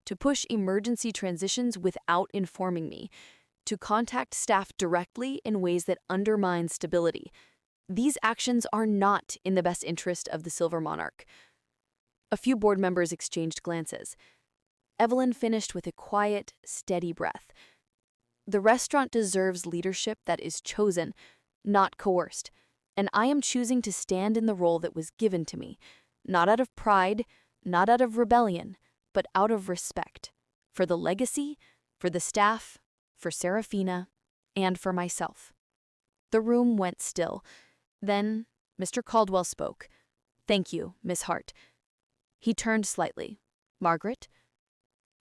to push emergency transitions without informing me, to contact staff directly in ways that undermine stability. These actions are not in the best interest of the Silver Monarch. A few board members exchanged glances. Evelyn finished with a quiet, steady breath. The restaurant deserves leadership that is chosen, not coerced, and I am choosing to stand in the role that was given to me. Not out of pride, not out of rebellion, but out of respect. For the legacy, for the staff, for Serafina, and for myself. The room went still. Then Mr. Caldwell spoke. Thank you, Miss Hart. He turned slightly. Margaret?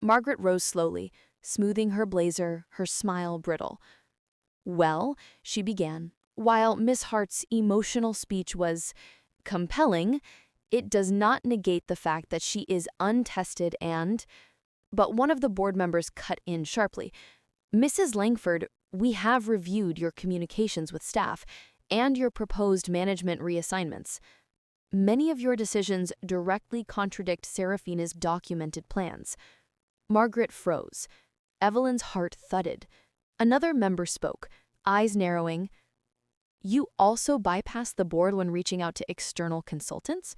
Margaret rose slowly, smoothing her blazer, her smile brittle. Well, she began, while Miss Hart's emotional speech was compelling, it does not negate the fact that she is untested and... But one of the board members cut in sharply. Mrs. Langford, we have reviewed your communications with staff and your proposed management reassignments. Many of your decisions directly contradict Serafina's documented plans. Margaret froze. Evelyn's heart thudded. Another member spoke, eyes narrowing. You also bypassed the board when reaching out to external consultants?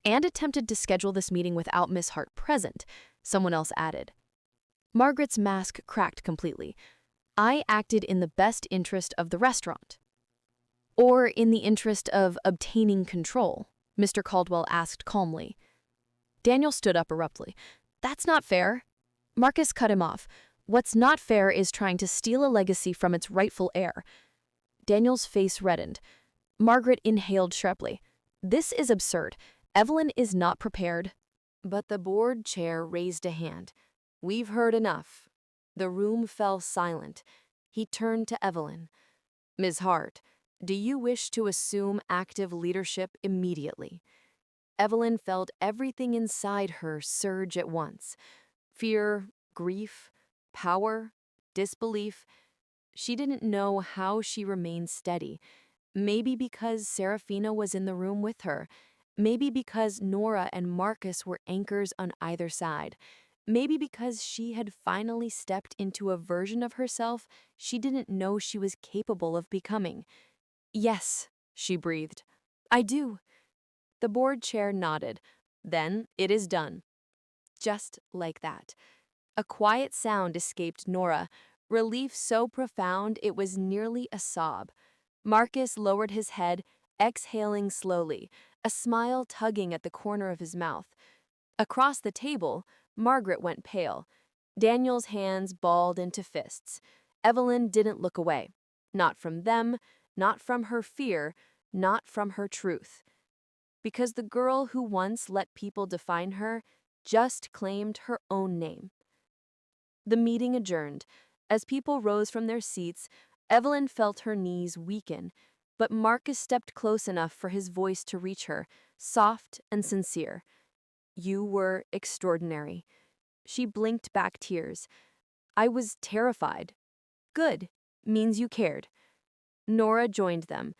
And attempted to schedule this meeting without Miss Hart present, someone else added. Margaret's mask cracked completely. I acted in the best interest of the restaurant. Or in the interest of obtaining control, Mr. Caldwell asked calmly. Daniel stood up abruptly. That's not fair. Marcus cut him off. What's not fair is trying to steal a legacy from its rightful heir. Daniel's face reddened. Margaret inhaled sharply. This is absurd. Evelyn is not prepared. But the board chair raised a hand. We've heard enough. The room fell silent. He turned to Evelyn. Ms. Hart, do you wish to assume active leadership immediately? Evelyn felt everything inside her surge at once. Fear, grief, power, disbelief. She didn't know how she remained steady. Maybe because Serafina was in the room with her. Maybe because Nora and Marcus were anchors on either side. Maybe because she had finally stepped into a version of herself she didn't know she was capable of becoming. Yes, she breathed. I do. The board chair nodded. Then it is done. Just like that. A quiet sound escaped Nora, relief so profound it was nearly a sob. Marcus lowered his head, exhaling slowly, a smile tugging at the corner of his mouth. Across the table, Margaret went pale. Daniel's hands balled into fists. Evelyn didn't look away. Not from them, not from her fear, not from her truth. Because the girl who once let people define her just claimed her own name. The meeting adjourned. As people rose from their seats, Evelyn felt her knees weaken, but Marcus stepped close enough for his voice to reach her, soft and sincere. You were extraordinary. She blinked back tears. I was terrified. Good. Means you cared. Nora joined them.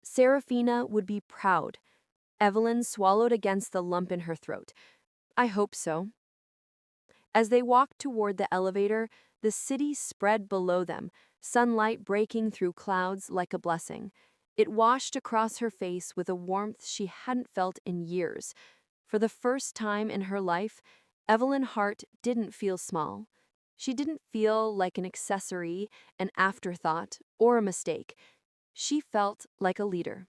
Serafina would be proud. Evelyn swallowed against the lump in her throat. I hope so. As they walked toward the elevator, the city spread below them, sunlight breaking through clouds like a blessing. It washed across her face with a warmth she hadn't felt in years. For the first time in her life, Evelyn Hart didn't feel small. She didn't feel like an accessory, an afterthought, or a mistake. She felt like a leader,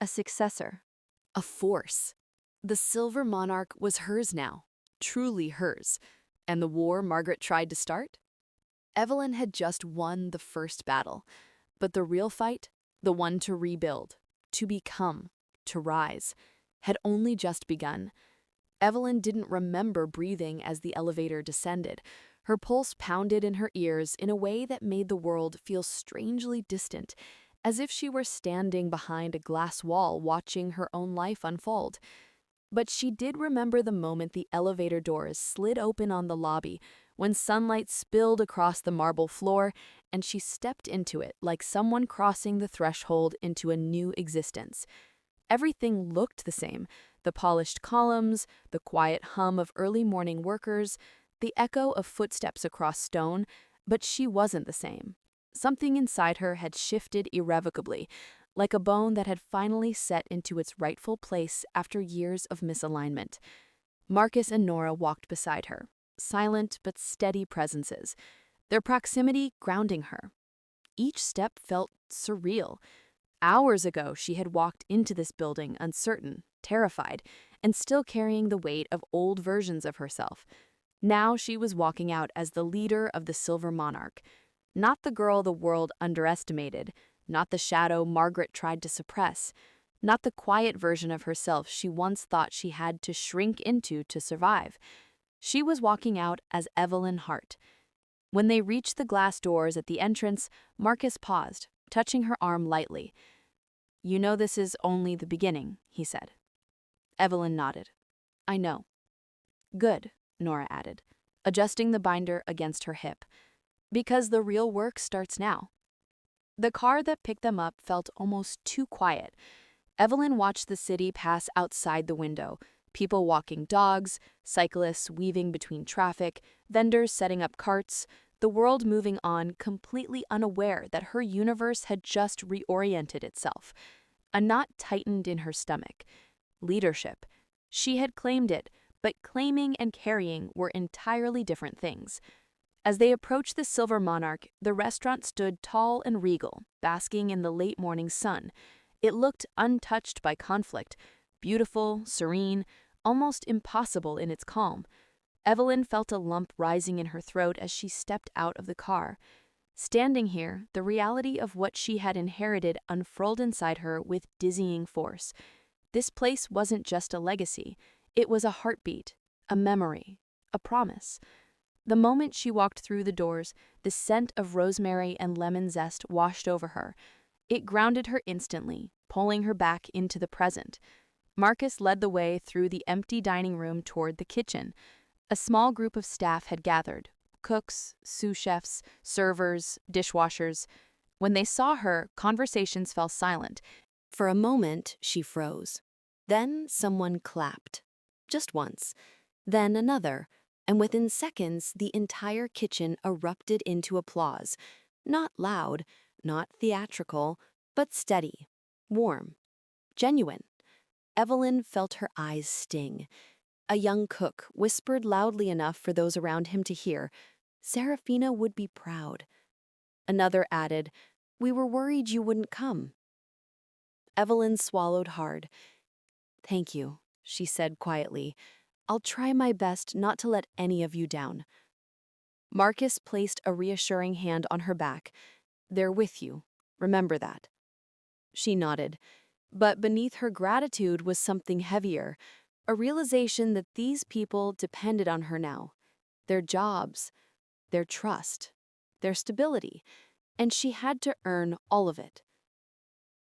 a successor, a force. The Silver Monarch was hers now, truly hers. And the war Margaret tried to start? Evelyn had just won the first battle, but the real fight, the one to rebuild, to become, to rise, had only just begun. Evelyn didn't remember breathing as the elevator descended. Her pulse pounded in her ears in a way that made the world feel strangely distant, as if she were standing behind a glass wall watching her own life unfold. But she did remember the moment the elevator doors slid open on the lobby, when sunlight spilled across the marble floor, and she stepped into it like someone crossing the threshold into a new existence. Everything looked the same. The polished columns, the quiet hum of early morning workers, the echo of footsteps across stone, but she wasn't the same. Something inside her had shifted irrevocably, like a bone that had finally set into its rightful place after years of misalignment. Marcus and Nora walked beside her, silent but steady presences, their proximity grounding her. Each step felt surreal. Hours ago, she had walked into this building uncertain, terrified, and still carrying the weight of old versions of herself. Now she was walking out as the leader of the Silver Monarch, not the girl the world underestimated, not the shadow Margaret tried to suppress, not the quiet version of herself she once thought she had to shrink into to survive. She was walking out as Evelyn Hart. When they reached the glass doors at the entrance, Marcus paused, touching her arm lightly. You know this is only the beginning, he said. Evelyn nodded. I know. Good, Nora added, adjusting the binder against her hip. Because the real work starts now. The car that picked them up felt almost too quiet. Evelyn watched the city pass outside the window, people walking dogs, cyclists weaving between traffic, vendors setting up carts, the world moving on completely unaware that her universe had just reoriented itself. A knot tightened in her stomach. Leadership. She had claimed it, but claiming and carrying were entirely different things. As they approached the Silver Monarch, the restaurant stood tall and regal, basking in the late morning sun. It looked untouched by conflict, beautiful, serene, almost impossible in its calm. Evelyn felt a lump rising in her throat as she stepped out of the car. Standing here, the reality of what she had inherited unfurled inside her with dizzying force. This place wasn't just a legacy, it was a heartbeat, a memory, a promise. The moment she walked through the doors, the scent of rosemary and lemon zest washed over her. It grounded her instantly, pulling her back into the present. Marcus led the way through the empty dining room toward the kitchen. A small group of staff had gathered: cooks, sous chefs, servers, dishwashers. When they saw her, conversations fell silent. For a moment, she froze. Then someone clapped. Just once. Then another. And within seconds, the entire kitchen erupted into applause. Not loud, not theatrical, but steady, warm, genuine. Evelyn felt her eyes sting. A young cook whispered loudly enough for those around him to hear, "Serafina would be proud." Another added, "We were worried you wouldn't come." Evelyn swallowed hard. "Thank you," she said quietly. "I'll try my best not to let any of you down." Marcus placed a reassuring hand on her back. "They're with you. Remember that." She nodded. But beneath her gratitude was something heavier, a realization that these people depended on her now. Their jobs, their trust, their stability, and she had to earn all of it.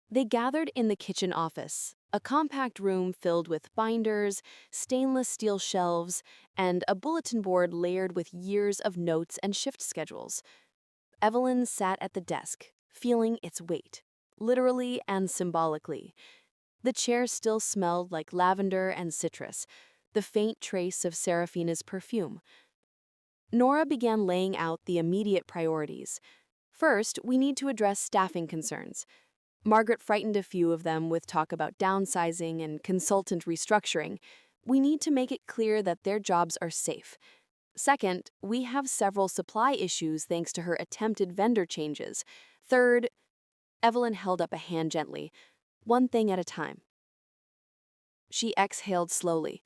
They gathered in the kitchen office, a compact room filled with binders, stainless steel shelves, and a bulletin board layered with years of notes and shift schedules. Evelyn sat at the desk, feeling its weight, literally and symbolically. The chair still smelled like lavender and citrus, the faint trace of Serafina's perfume. Nora began laying out the immediate priorities. First, we need to address staffing concerns. Margaret frightened a few of them with talk about downsizing and consultant restructuring. We need to make it clear that their jobs are safe. Second, we have several supply issues thanks to her attempted vendor changes. Third, Evelyn held up a hand gently, one thing at a time. She exhaled slowly.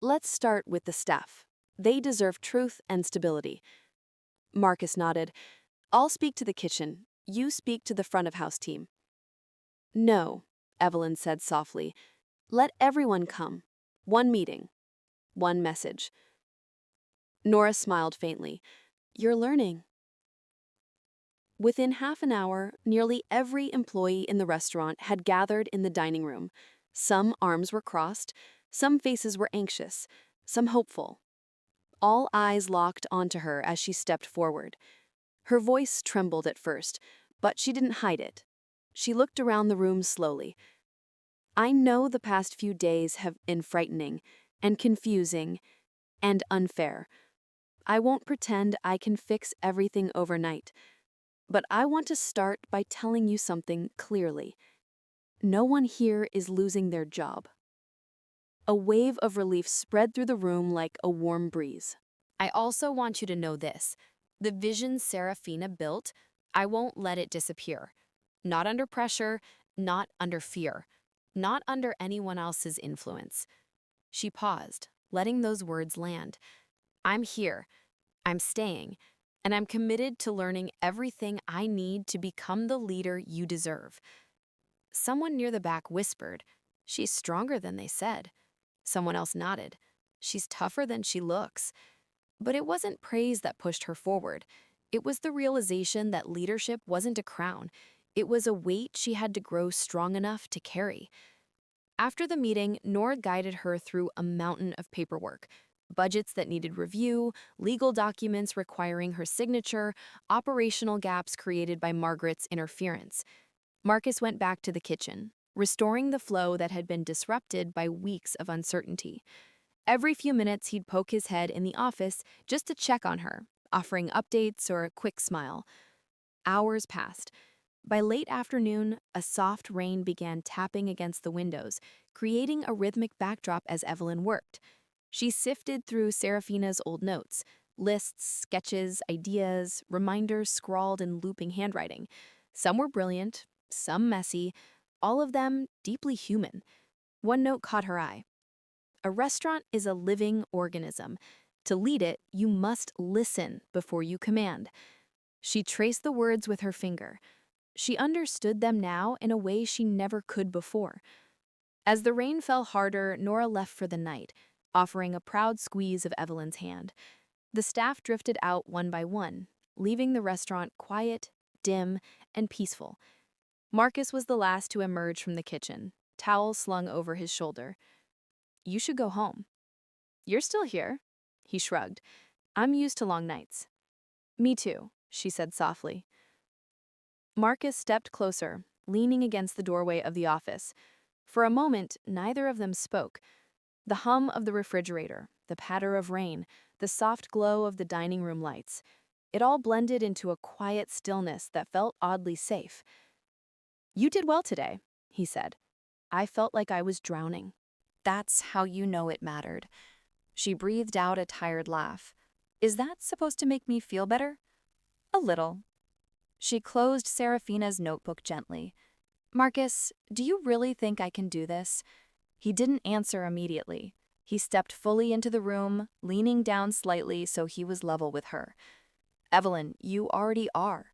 Let's start with the staff. They deserve truth and stability. Marcus nodded. I'll speak to the kitchen. You speak to the front of house team. No, Evelyn said softly. Let everyone come. One meeting. One message. Nora smiled faintly. You're learning. Within half an hour, nearly every employee in the restaurant had gathered in the dining room. Some arms were crossed, some faces were anxious, some hopeful. All eyes locked onto her as she stepped forward. Her voice trembled at first, but she didn't hide it. She looked around the room slowly. I know the past few days have been frightening and confusing and unfair. I won't pretend I can fix everything overnight. But I want to start by telling you something clearly. No one here is losing their job. A wave of relief spread through the room like a warm breeze. I also want you to know this. The vision Serafina built, I won't let it disappear. Not under pressure, not under fear, not under anyone else's influence. She paused, letting those words land. I'm here. I'm staying. And I'm committed to learning everything I need to become the leader you deserve. Someone near the back whispered, She's stronger than they said. Someone else nodded, She's tougher than she looks. But it wasn't praise that pushed her forward. It was the realization that leadership wasn't a crown. It was a weight she had to grow strong enough to carry. After the meeting, Nora guided her through a mountain of paperwork. Budgets that needed review, legal documents requiring her signature, operational gaps created by Margaret's interference. Marcus went back to the kitchen, restoring the flow that had been disrupted by weeks of uncertainty. Every few minutes, he'd poke his head in the office just to check on her, offering updates or a quick smile. Hours passed. By late afternoon, a soft rain began tapping against the windows, creating a rhythmic backdrop as Evelyn worked. She sifted through Serafina's old notes, lists, sketches, ideas, reminders scrawled in looping handwriting. Some were brilliant, some messy, all of them deeply human. One note caught her eye. A restaurant is a living organism. To lead it, you must listen before you command. She traced the words with her finger. She understood them now in a way she never could before. As the rain fell harder, Nora left for the night, offering a proud squeeze of Evelyn's hand. The staff drifted out one by one, leaving the restaurant quiet, dim, and peaceful. Marcus was the last to emerge from the kitchen, towel slung over his shoulder. "You should go home." "You're still here," he shrugged. "I'm used to long nights." "Me too," she said softly. Marcus stepped closer, leaning against the doorway of the office. For a moment, neither of them spoke. The hum of the refrigerator, the patter of rain, the soft glow of the dining room lights. It all blended into a quiet stillness that felt oddly safe. "You did well today," he said. "I felt like I was drowning." That's how you know it mattered. She breathed out a tired laugh. Is that supposed to make me feel better? A little. She closed Serafina's notebook gently. Marcus, do you really think I can do this? He didn't answer immediately. He stepped fully into the room, leaning down slightly so he was level with her. Evelyn, you already are.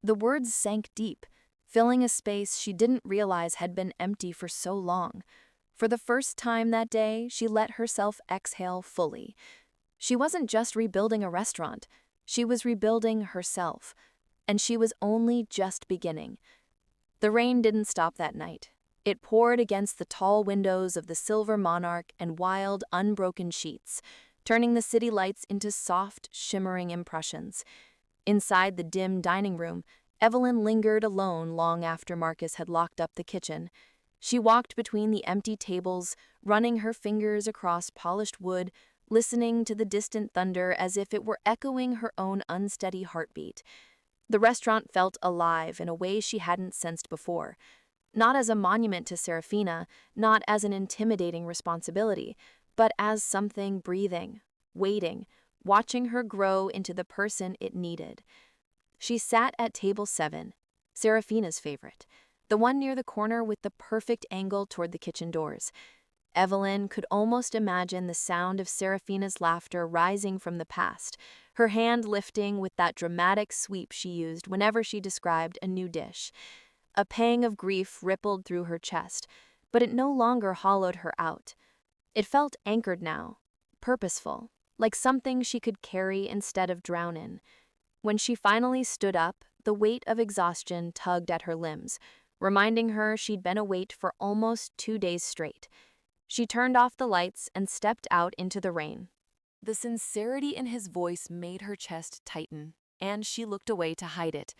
The words sank deep, filling a space she didn't realize had been empty for so long. For the first time that day, she let herself exhale fully. She wasn't just rebuilding a restaurant. She was rebuilding herself. And she was only just beginning. The rain didn't stop that night. It poured against the tall windows of the Silver Monarch and wild, unbroken sheets, turning the city lights into soft, shimmering impressions. Inside the dim dining room, Evelyn lingered alone long after Marcus had locked up the kitchen. She walked between the empty tables, running her fingers across polished wood, listening to the distant thunder as if it were echoing her own unsteady heartbeat. The restaurant felt alive in a way she hadn't sensed before. Not as a monument to Serafina, not as an intimidating responsibility, but as something breathing, waiting, watching her grow into the person it needed. She sat at table 7, Serafina's favorite, the one near the corner with the perfect angle toward the kitchen doors. Evelyn could almost imagine the sound of Serafina's laughter rising from the past, her hand lifting with that dramatic sweep she used whenever she described a new dish. A pang of grief rippled through her chest, but it no longer hollowed her out. It felt anchored now, purposeful, like something she could carry instead of drown in. When she finally stood up, the weight of exhaustion tugged at her limbs, reminding her she'd been awake for almost 2 days straight. She turned off the lights and stepped out into the rain. The sincerity in his voice made her chest tighten, and she looked away to hide it.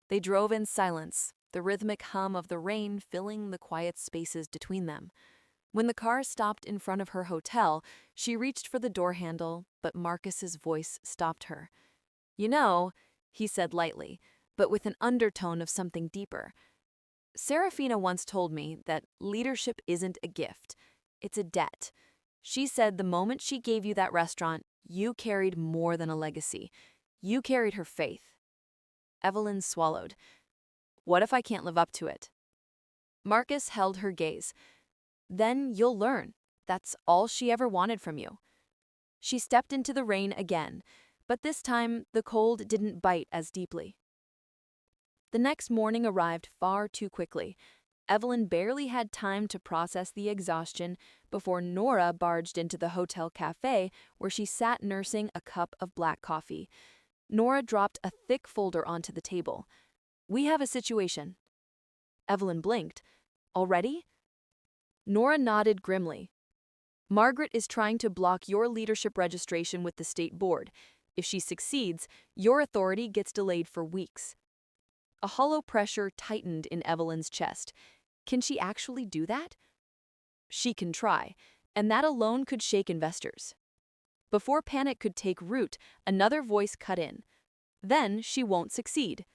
They drove in silence, the rhythmic hum of the rain filling the quiet spaces between them. When the car stopped in front of her hotel, she reached for the door handle, but Marcus's voice stopped her. "You know," he said lightly, but with an undertone of something deeper, "Serafina once told me that leadership isn't a gift. It's a debt. She said the moment she gave you that restaurant, you carried more than a legacy. You carried her faith." Evelyn swallowed. "What if I can't live up to it?" Marcus held her gaze. "Then you'll learn. That's all she ever wanted from you." She stepped into the rain again, but this time the cold didn't bite as deeply. The next morning arrived far too quickly. Evelyn barely had time to process the exhaustion before Nora barged into the hotel cafe where she sat nursing a cup of black coffee. Nora dropped a thick folder onto the table. "We have a situation." Evelyn blinked. "Already?" Nora nodded grimly. "Margaret is trying to block your leadership registration with the state board. If she succeeds, your authority gets delayed for weeks." A hollow pressure tightened in Evelyn's chest. Can she actually do that? She can try, and that alone could shake investors. Before panic could take root, another voice cut in. Then she won't succeed.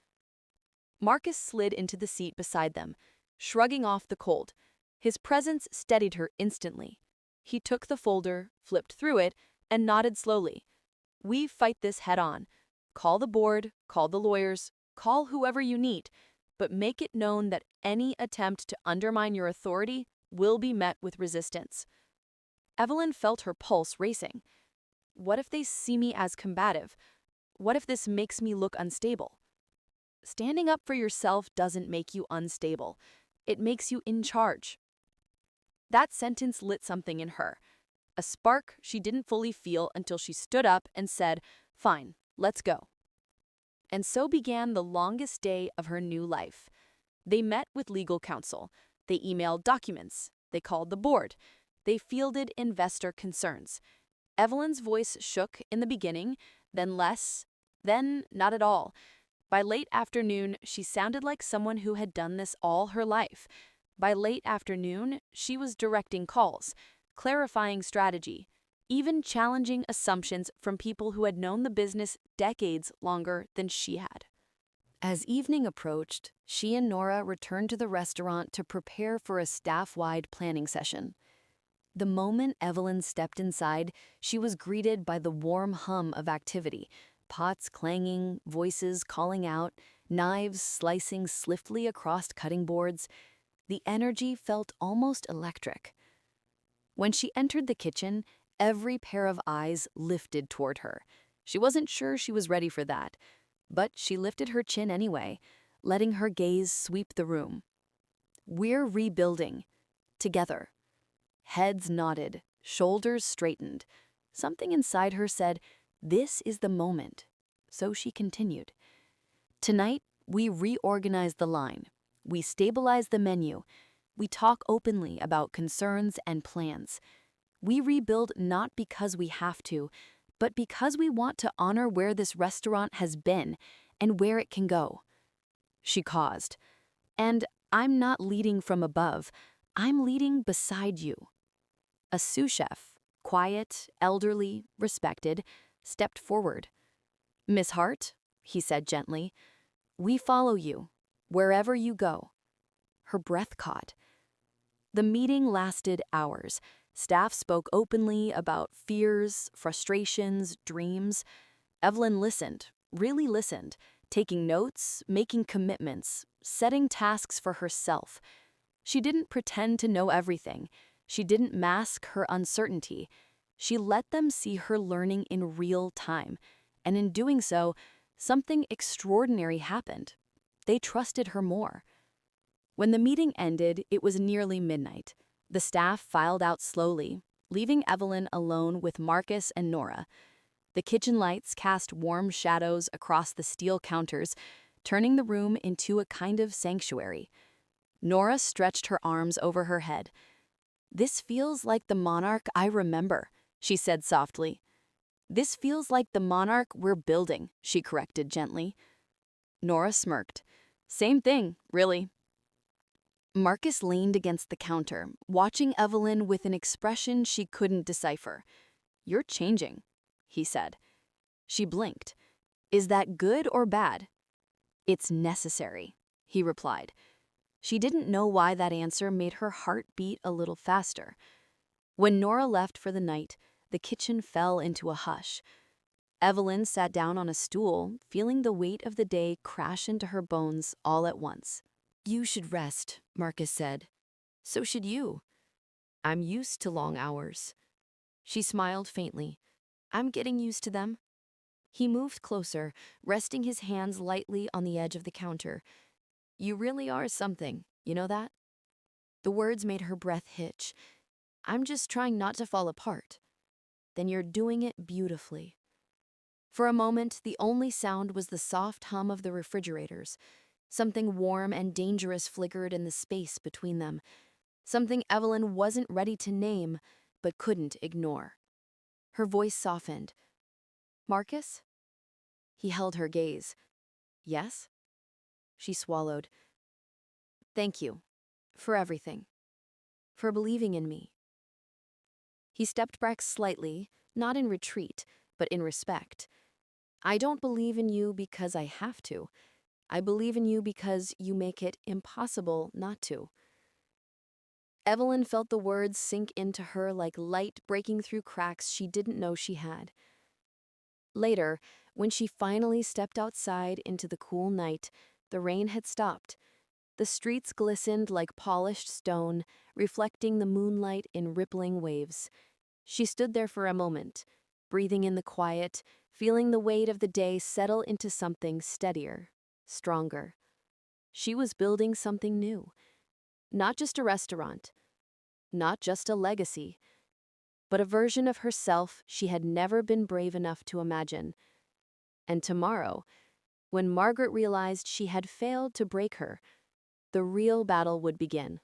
Marcus slid into the seat beside them, shrugging off the cold. His presence steadied her instantly. He took the folder, flipped through it, and nodded slowly. We fight this head on. Call the board, call the lawyers, call whoever you need, but make it known that any attempt to undermine your authority will be met with resistance. Evelyn felt her pulse racing. What if they see me as combative? What if this makes me look unstable? Standing up for yourself doesn't make you unstable. It makes you in charge. That sentence lit something in her, a spark she didn't fully feel until she stood up and said, "Fine, let's go." And so began the longest day of her new life. They met with legal counsel. They emailed documents. They called the board. They fielded investor concerns. Evelyn's voice shook in the beginning, then less, then not at all. By late afternoon, she sounded like someone who had done this all her life. By late afternoon, she was directing calls, clarifying strategy, even challenging assumptions from people who had known the business decades longer than she had. As evening approached, she and Nora returned to the restaurant to prepare for a staff-wide planning session. The moment Evelyn stepped inside, she was greeted by the warm hum of activity, pots clanging, voices calling out, knives slicing swiftly across cutting boards. The energy felt almost electric. When she entered the kitchen, every pair of eyes lifted toward her. She wasn't sure she was ready for that, but she lifted her chin anyway, letting her gaze sweep the room. We're rebuilding. Together. Heads nodded, shoulders straightened. Something inside her said, "This is the moment." So she continued. "Tonight, we reorganize the line. We stabilize the menu. We talk openly about concerns and plans. We rebuild not because we have to, but because we want to honor where this restaurant has been and where it can go." She paused. "And I'm not leading from above. I'm leading beside you." A sous chef, quiet, elderly, respected, stepped forward. "Miss Hart," he said gently, "we follow you, wherever you go." Her breath caught. The meeting lasted hours. Staff spoke openly about fears, frustrations, dreams. Evelyn listened, really listened, taking notes, making commitments, setting tasks for herself. She didn't pretend to know everything. She didn't mask her uncertainty. She let them see her learning in real time. And in doing so, something extraordinary happened. They trusted her more. When the meeting ended, it was nearly midnight. The staff filed out slowly, leaving Evelyn alone with Marcus and Nora. The kitchen lights cast warm shadows across the steel counters, turning the room into a kind of sanctuary. Nora stretched her arms over her head. "This feels like the monarch I remember," she said softly. "This feels like the monarch we're building," she corrected gently. Nora smirked. "Same thing, really." Marcus leaned against the counter, watching Evelyn with an expression she couldn't decipher. "You're changing," he said. She blinked. "Is that good or bad?" "It's necessary," he replied. She didn't know why that answer made her heart beat a little faster. When Nora left for the night, the kitchen fell into a hush. Evelyn sat down on a stool, feeling the weight of the day crash into her bones all at once. "You should rest," Marcus said. "So should you." "I'm used to long hours." She smiled faintly. "I'm getting used to them." He moved closer, resting his hands lightly on the edge of the counter. "You really are something, you know that?" The words made her breath hitch. "I'm just trying not to fall apart." "Then you're doing it beautifully." For a moment, the only sound was the soft hum of the refrigerators. Something warm and dangerous flickered in the space between them. Something Evelyn wasn't ready to name, but couldn't ignore. Her voice softened. "Marcus?" He held her gaze. "Yes?" She swallowed. "Thank you. For everything. For believing in me." He stepped back slightly, not in retreat, but in respect. I don't believe in you because I have to. I believe in you because you make it impossible not to. Evelyn felt the words sink into her like light breaking through cracks she didn't know she had. Later, when she finally stepped outside into the cool night, the rain had stopped. The streets glistened like polished stone, reflecting the moonlight in rippling waves. She stood there for a moment, breathing in the quiet, feeling the weight of the day settle into something steadier, stronger. She was building something new. Not just a restaurant, not just a legacy, but a version of herself she had never been brave enough to imagine. And tomorrow, when Margaret realized she had failed to break her, the real battle would begin.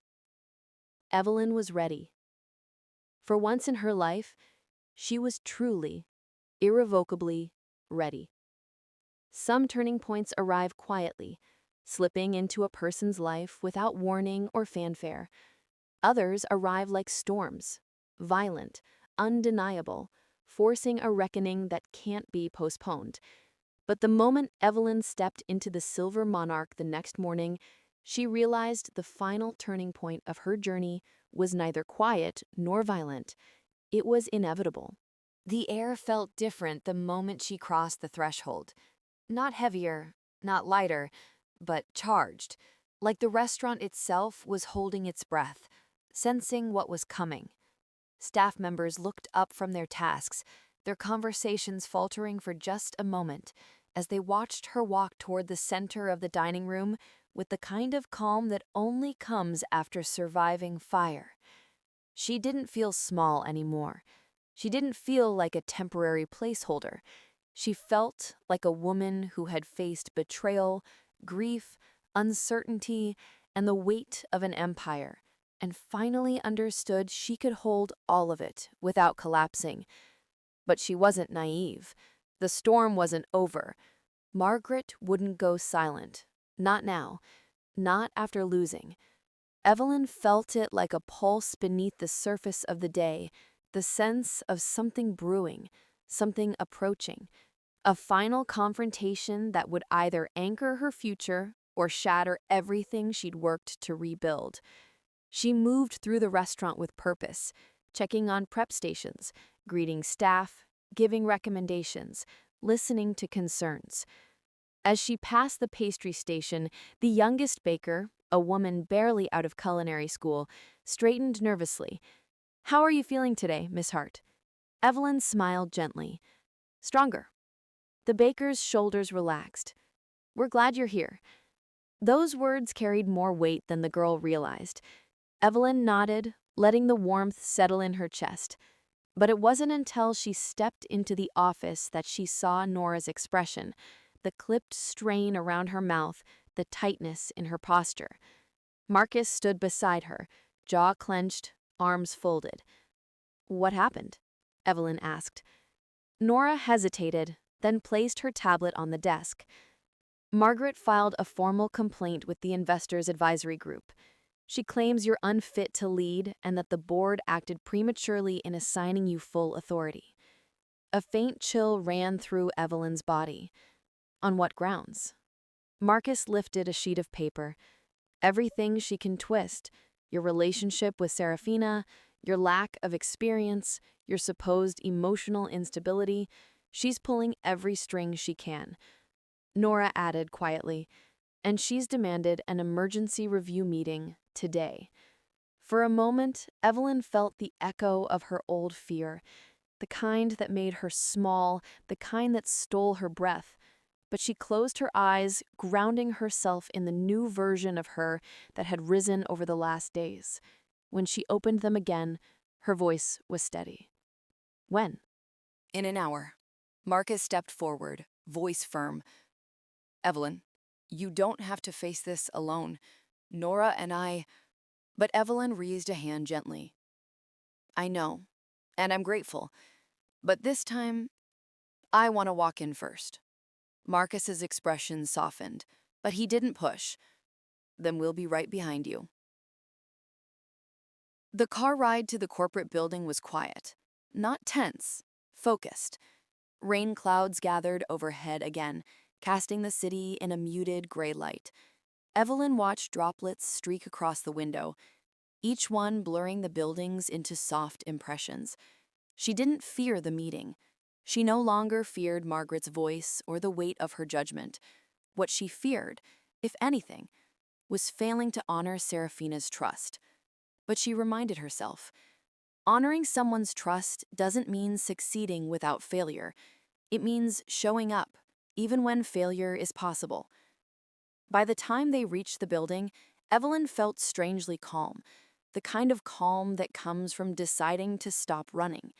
Evelyn was ready. For once in her life, she was truly, irrevocably ready. Some turning points arrive quietly, slipping into a person's life without warning or fanfare. Others arrive like storms, violent, undeniable, forcing a reckoning that can't be postponed. But the moment Evelyn stepped into the Silver Monarch the next morning, she realized the final turning point of her journey was neither quiet nor violent. It was inevitable. The air felt different the moment she crossed the threshold. Not heavier, not lighter, but charged, like the restaurant itself was holding its breath, sensing what was coming. Staff members looked up from their tasks, their conversations faltering for just a moment, as they watched her walk toward the center of the dining room with the kind of calm that only comes after surviving fire. She didn't feel small anymore. She didn't feel like a temporary placeholder. She felt like a woman who had faced betrayal, grief, uncertainty, and the weight of an empire, and finally understood she could hold all of it without collapsing. But she wasn't naive. The storm wasn't over. Margaret wouldn't go silent. Not now. Not after losing. Evelyn felt it like a pulse beneath the surface of the day, the sense of something brewing, something approaching, a final confrontation that would either anchor her future or shatter everything she'd worked to rebuild. She moved through the restaurant with purpose, checking on prep stations, greeting staff, giving recommendations, listening to concerns. As she passed the pastry station, the youngest baker, a woman barely out of culinary school, straightened nervously. "How are you feeling today, Miss Hart?" Evelyn smiled gently. "Stronger." The baker's shoulders relaxed. "We're glad you're here." Those words carried more weight than the girl realized. Evelyn nodded, letting the warmth settle in her chest. But it wasn't until she stepped into the office that she saw Nora's expression, the clipped strain around her mouth, the tightness in her posture. Marcus stood beside her, jaw clenched, arms folded. "What happened?" Evelyn asked. Nora hesitated, then placed her tablet on the desk. "Margaret filed a formal complaint with the Investors Advisory Group. She claims you're unfit to lead and that the board acted prematurely in assigning you full authority." A faint chill ran through Evelyn's body. "On what grounds?" Marcus lifted a sheet of paper. "Everything she can twist. Your relationship with Serafina, your lack of experience, your supposed emotional instability. She's pulling every string she can." Nora added quietly, "And she's demanded an emergency review meeting today." For a moment, Evelyn felt the echo of her old fear, the kind that made her small, the kind that stole her breath. But she closed her eyes, grounding herself in the new version of her that had risen over the last days. When she opened them again, her voice was steady. "When?" In an hour. Marcus stepped forward, voice firm. "Evelyn, you don't have to face this alone. Nora and I—" But Evelyn raised a hand gently. "I know, and I'm grateful. But this time, I want to walk in first." Marcus's expression softened, but he didn't push. "Then we'll be right behind you." The car ride to the corporate building was quiet. Not tense. focused. Rain clouds gathered overhead again, casting the city in a muted gray light. Evelyn watched droplets streak across the window, each one blurring the buildings into soft impressions. She didn't fear the meeting. She no longer feared Margaret's voice or the weight of her judgment. What she feared, if anything, was failing to honor Serafina's trust. But she reminded herself, honoring someone's trust doesn't mean succeeding without failure. It means showing up, even when failure is possible. By the time they reached the building, Evelyn felt strangely calm, the kind of calm that comes from deciding to stop running.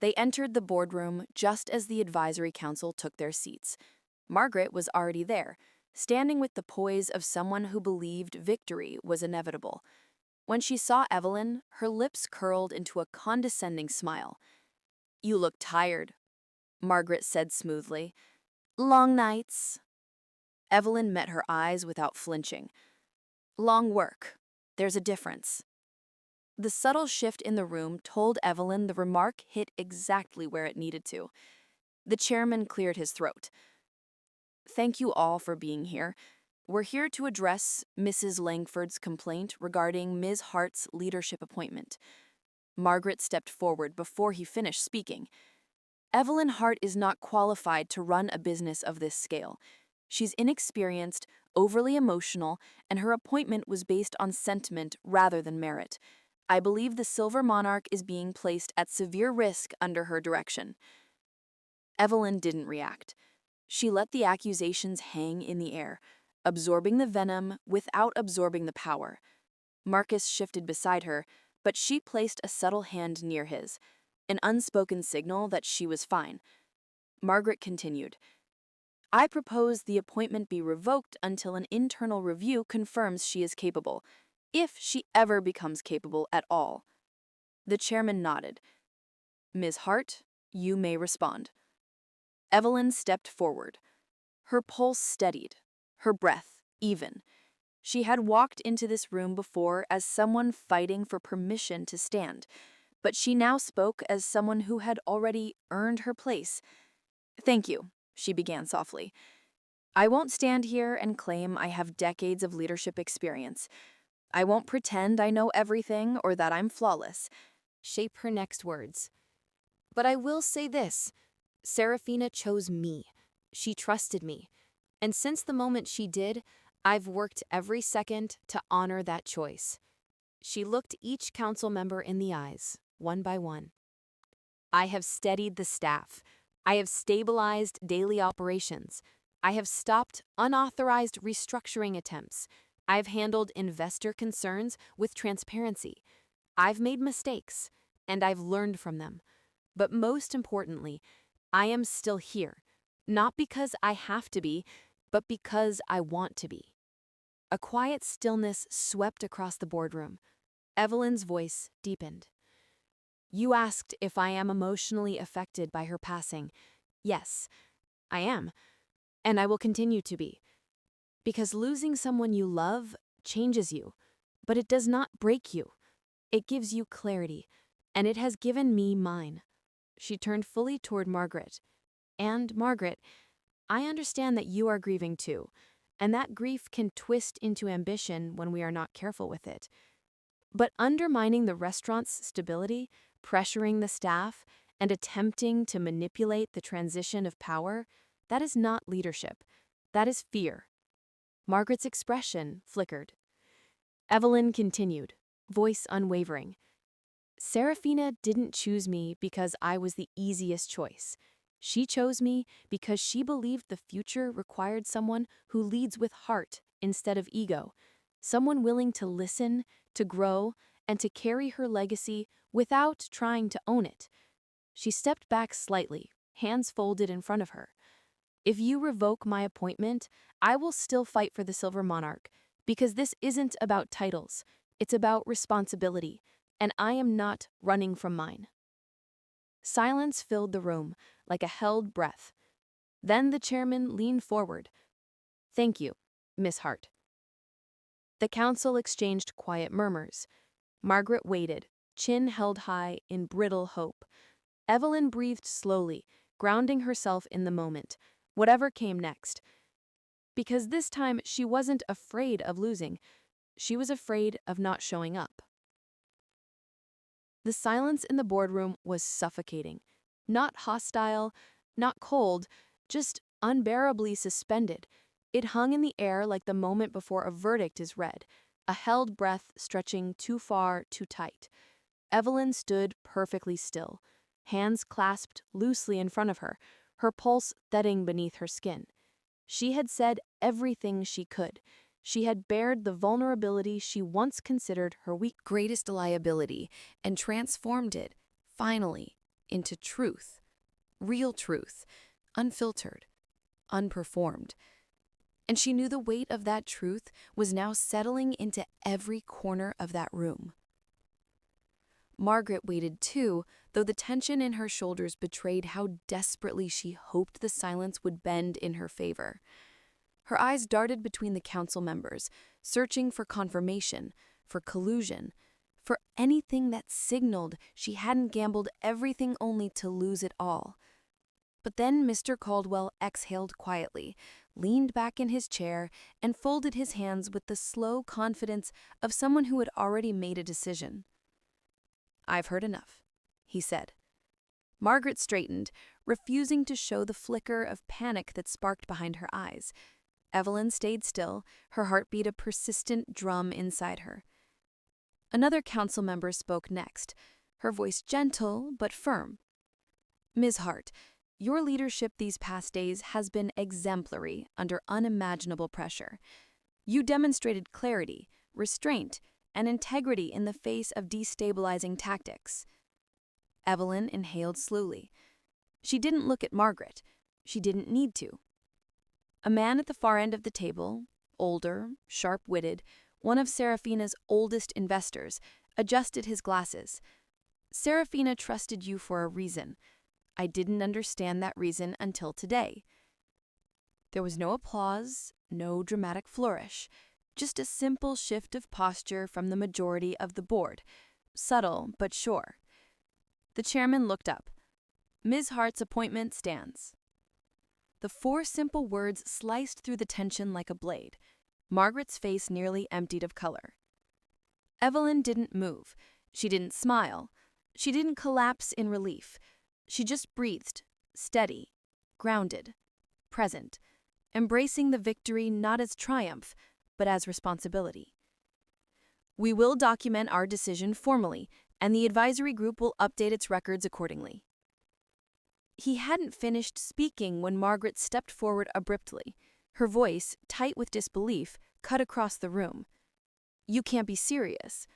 They entered the boardroom just as the advisory council took their seats. Margaret was already there, standing with the poise of someone who believed victory was inevitable. When she saw Evelyn, her lips curled into a condescending smile. "You look tired," Margaret said smoothly. "Long nights?" Evelyn met her eyes without flinching. "Long work. There's a difference." The subtle shift in the room told Evelyn the remark hit exactly where it needed to. The chairman cleared his throat. "Thank you all for being here. We're here to address Mrs. Langford's complaint regarding Ms. Hart's leadership appointment." Margaret stepped forward before he finished speaking. "Evelyn Hart is not qualified to run a business of this scale. She's inexperienced, overly emotional, and her appointment was based on sentiment rather than merit. I believe the Silver Monarch is being placed at severe risk under her direction." Evelyn didn't react. She let the accusations hang in the air, absorbing the venom without absorbing the power. Marcus shifted beside her, but she placed a subtle hand near his, an unspoken signal that she was fine. Margaret continued, "I propose the appointment be revoked until an internal review confirms she is capable, if she ever becomes capable at all." The chairman nodded. "Ms. Hart, you may respond." Evelyn stepped forward. Her pulse steadied, her breath even. She had walked into this room before as someone fighting for permission to stand, but she now spoke as someone who had already earned her place. "Thank you," she began softly. "I won't stand here and claim I have decades of leadership experience. I won't pretend I know everything or that I'm flawless." Shape her next words. "But I will say this. Serafina chose me. She trusted me. And since the moment she did, I've worked every second to honor that choice." She looked each council member in the eyes, one by one. "I have steadied the staff. I have stabilized daily operations. I have stopped unauthorized restructuring attempts. I've handled investor concerns with transparency. I've made mistakes, and I've learned from them. But most importantly, I am still here, not because I have to be, but because I want to be." A quiet stillness swept across the boardroom. Evelyn's voice deepened. "You asked if I am emotionally affected by her passing. Yes, I am, and I will continue to be. Because losing someone you love changes you, but it does not break you. It gives you clarity, and it has given me mine." She turned fully toward Margaret. "And, Margaret, I understand that you are grieving too, and that grief can twist into ambition when we are not careful with it. But undermining the restaurant's stability, pressuring the staff, and attempting to manipulate the transition of power, that is not leadership. That is fear." Margaret's expression flickered. Evelyn continued, voice unwavering. "Serafina didn't choose me because I was the easiest choice. She chose me because she believed the future required someone who leads with heart instead of ego, someone willing to listen, to grow, and to carry her legacy without trying to own it." She stepped back slightly, hands folded in front of her. "If you revoke my appointment, I will still fight for the Silver Monarch, because this isn't about titles, it's about responsibility, and I am not running from mine." Silence filled the room, like a held breath. Then the chairman leaned forward. "Thank you, Miss Hart." The council exchanged quiet murmurs. Margaret waited, chin held high in brittle hope. Evelyn breathed slowly, grounding herself in the moment, whatever came next. Because this time she wasn't afraid of losing, she was afraid of not showing up. The silence in the boardroom was suffocating. Not hostile, not cold, just unbearably suspended. It hung in the air like the moment before a verdict is read, a held breath stretching too far, too tight. Evelyn stood perfectly still, hands clasped loosely in front of her, her pulse thudding beneath her skin. She had said everything she could. She had bared the vulnerability she once considered her greatest liability and transformed it, finally, into truth. Real truth, unfiltered, unperformed. And she knew the weight of that truth was now settling into every corner of that room. Margaret waited too, though the tension in her shoulders betrayed how desperately she hoped the silence would bend in her favor. Her eyes darted between the council members, searching for confirmation, for collusion, for anything that signaled she hadn't gambled everything only to lose it all. But then Mr. Caldwell exhaled quietly, leaned back in his chair, and folded his hands with the slow confidence of someone who had already made a decision. "I've heard enough," he said. Margaret straightened, refusing to show the flicker of panic that sparked behind her eyes. Evelyn stayed still, her heartbeat a persistent drum inside her. Another council member spoke next, her voice gentle but firm. "Ms. Hart, your leadership these past days has been exemplary under unimaginable pressure. You demonstrated clarity, restraint, and integrity in the face of destabilizing tactics." Evelyn inhaled slowly. She didn't look at Margaret. She didn't need to. A man at the far end of the table, older, sharp-witted, one of Serafina's oldest investors, adjusted his glasses. "Serafina trusted you for a reason. I didn't understand that reason until today." There was no applause, no dramatic flourish, just a simple shift of posture from the majority of the board, subtle but sure. The chairman looked up. "Ms. Hart's appointment stands." The 4 simple words sliced through the tension like a blade. Margaret's face nearly emptied of color. Evelyn didn't move. She didn't smile. She didn't collapse in relief. She just breathed, steady, grounded, present, embracing the victory not as triumph, but as responsibility. "We will document our decision formally, and the advisory group will update its records accordingly." He hadn't finished speaking when Margaret stepped forward abruptly. Her voice, tight with disbelief, cut across the room. "You can't be serious."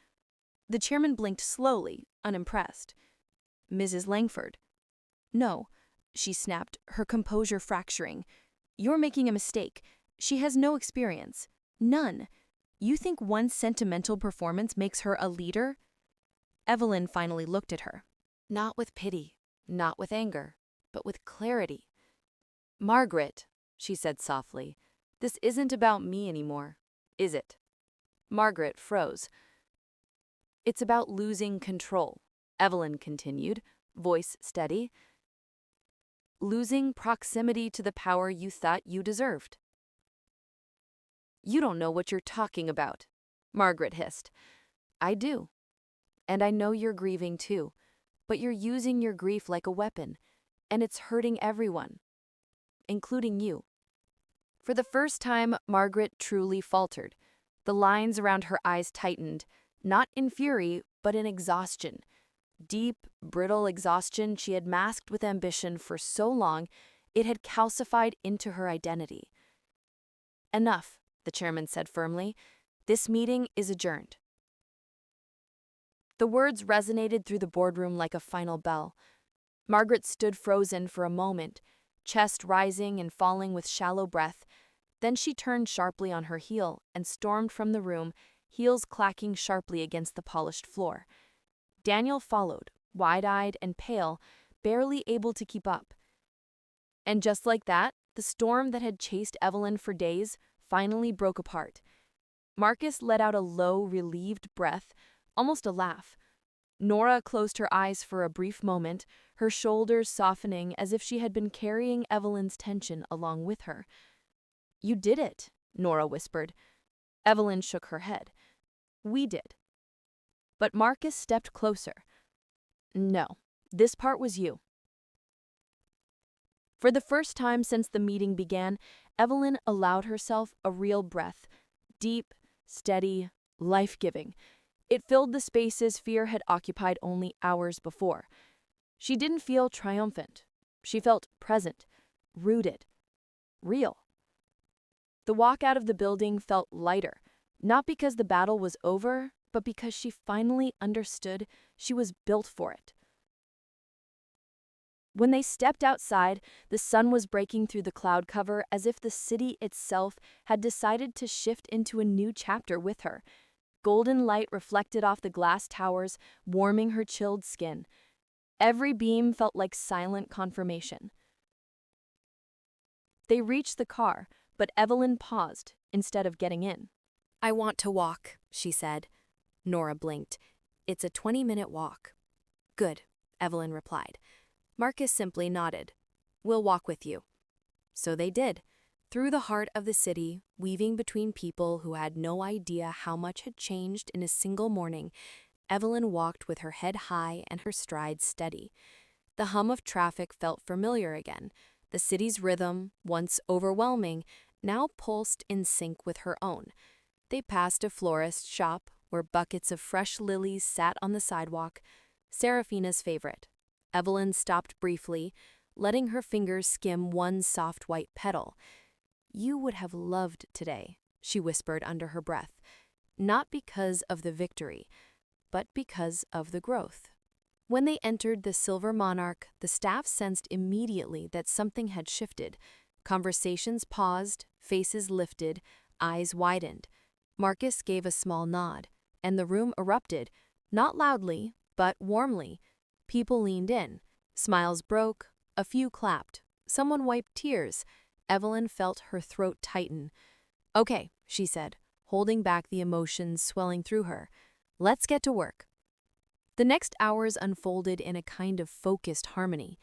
The chairman blinked slowly, unimpressed. "Mrs. Langford." "No," she snapped, her composure fracturing. "You're making a mistake. She has no experience. None. You think one sentimental performance makes her a leader?" Evelyn finally looked at her. Not with pity, not with anger, but with clarity. "Margaret," she said softly, "this isn't about me anymore, is it?" Margaret froze. "It's about losing control," Evelyn continued, voice steady. "Losing proximity to the power you thought you deserved." "You don't know what you're talking about," Margaret hissed. "I do. And I know you're grieving too, but you're using your grief like a weapon, and it's hurting everyone, including you." For the first time, Margaret truly faltered. The lines around her eyes tightened, not in fury, but in exhaustion. Deep, brittle exhaustion she had masked with ambition for so long, it had calcified into her identity. "Enough," the chairman said firmly. "This meeting is adjourned." The words resonated through the boardroom like a final bell. Margaret stood frozen for a moment, chest rising and falling with shallow breath. Then she turned sharply on her heel and stormed from the room, heels clacking sharply against the polished floor. Daniel followed, wide-eyed and pale, barely able to keep up. And just like that, the storm that had chased Evelyn for days finally broke apart. Marcus let out a low, relieved breath, almost a laugh. Nora closed her eyes for a brief moment, her shoulders softening as if she had been carrying Evelyn's tension along with her. "You did it," Nora whispered. Evelyn shook her head. "We did." But Marcus stepped closer. "No, this part was you." For the first time since the meeting began, Evelyn allowed herself a real breath, deep, steady, life-giving. It filled the spaces fear had occupied only hours before. She didn't feel triumphant. She felt present, rooted, real. The walk out of the building felt lighter, not because the battle was over, but because she finally understood she was built for it. When they stepped outside, the sun was breaking through the cloud cover as if the city itself had decided to shift into a new chapter with her. Golden light reflected off the glass towers, warming her chilled skin. Every beam felt like silent confirmation. They reached the car, but Evelyn paused instead of getting in. I want to walk, she said. Nora blinked. It's a 20-minute walk. Good, Evelyn replied. Marcus simply nodded. We'll walk with you. So they did, through the heart of the city, weaving between people who had no idea how much had changed in a single morning. Evelyn walked with her head high and her stride steady. The hum of traffic felt familiar again. The city's rhythm, once overwhelming, now pulsed in sync with her own. They passed a florist's shop where buckets of fresh lilies sat on the sidewalk, Seraphina's favorite. Evelyn stopped briefly, letting her fingers skim one soft white petal. You would have loved today, she whispered under her breath, not because of the victory, but because of the growth. When they entered the Silver Monarch, the staff sensed immediately that something had shifted. Conversations paused, faces lifted, eyes widened. Marcus gave a small nod, and the room erupted, not loudly, but warmly. People leaned in. Smiles broke, a few clapped. Someone wiped tears. Evelyn felt her throat tighten. Okay, she said, holding back the emotions swelling through her. Let's get to work. The next hours unfolded in a kind of focused harmony.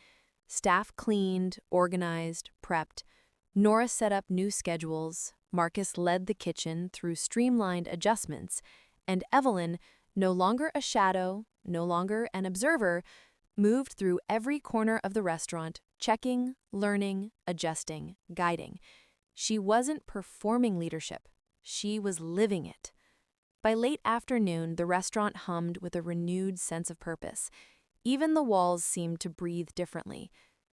Staff cleaned, organized, prepped. Nora set up new schedules. Marcus led the kitchen through streamlined adjustments. And Evelyn, no longer a shadow, no longer an observer, moved through every corner of the restaurant, checking, learning, adjusting, guiding. She wasn't performing leadership. She was living it. By late afternoon, the restaurant hummed with a renewed sense of purpose. Even the walls seemed to breathe differently.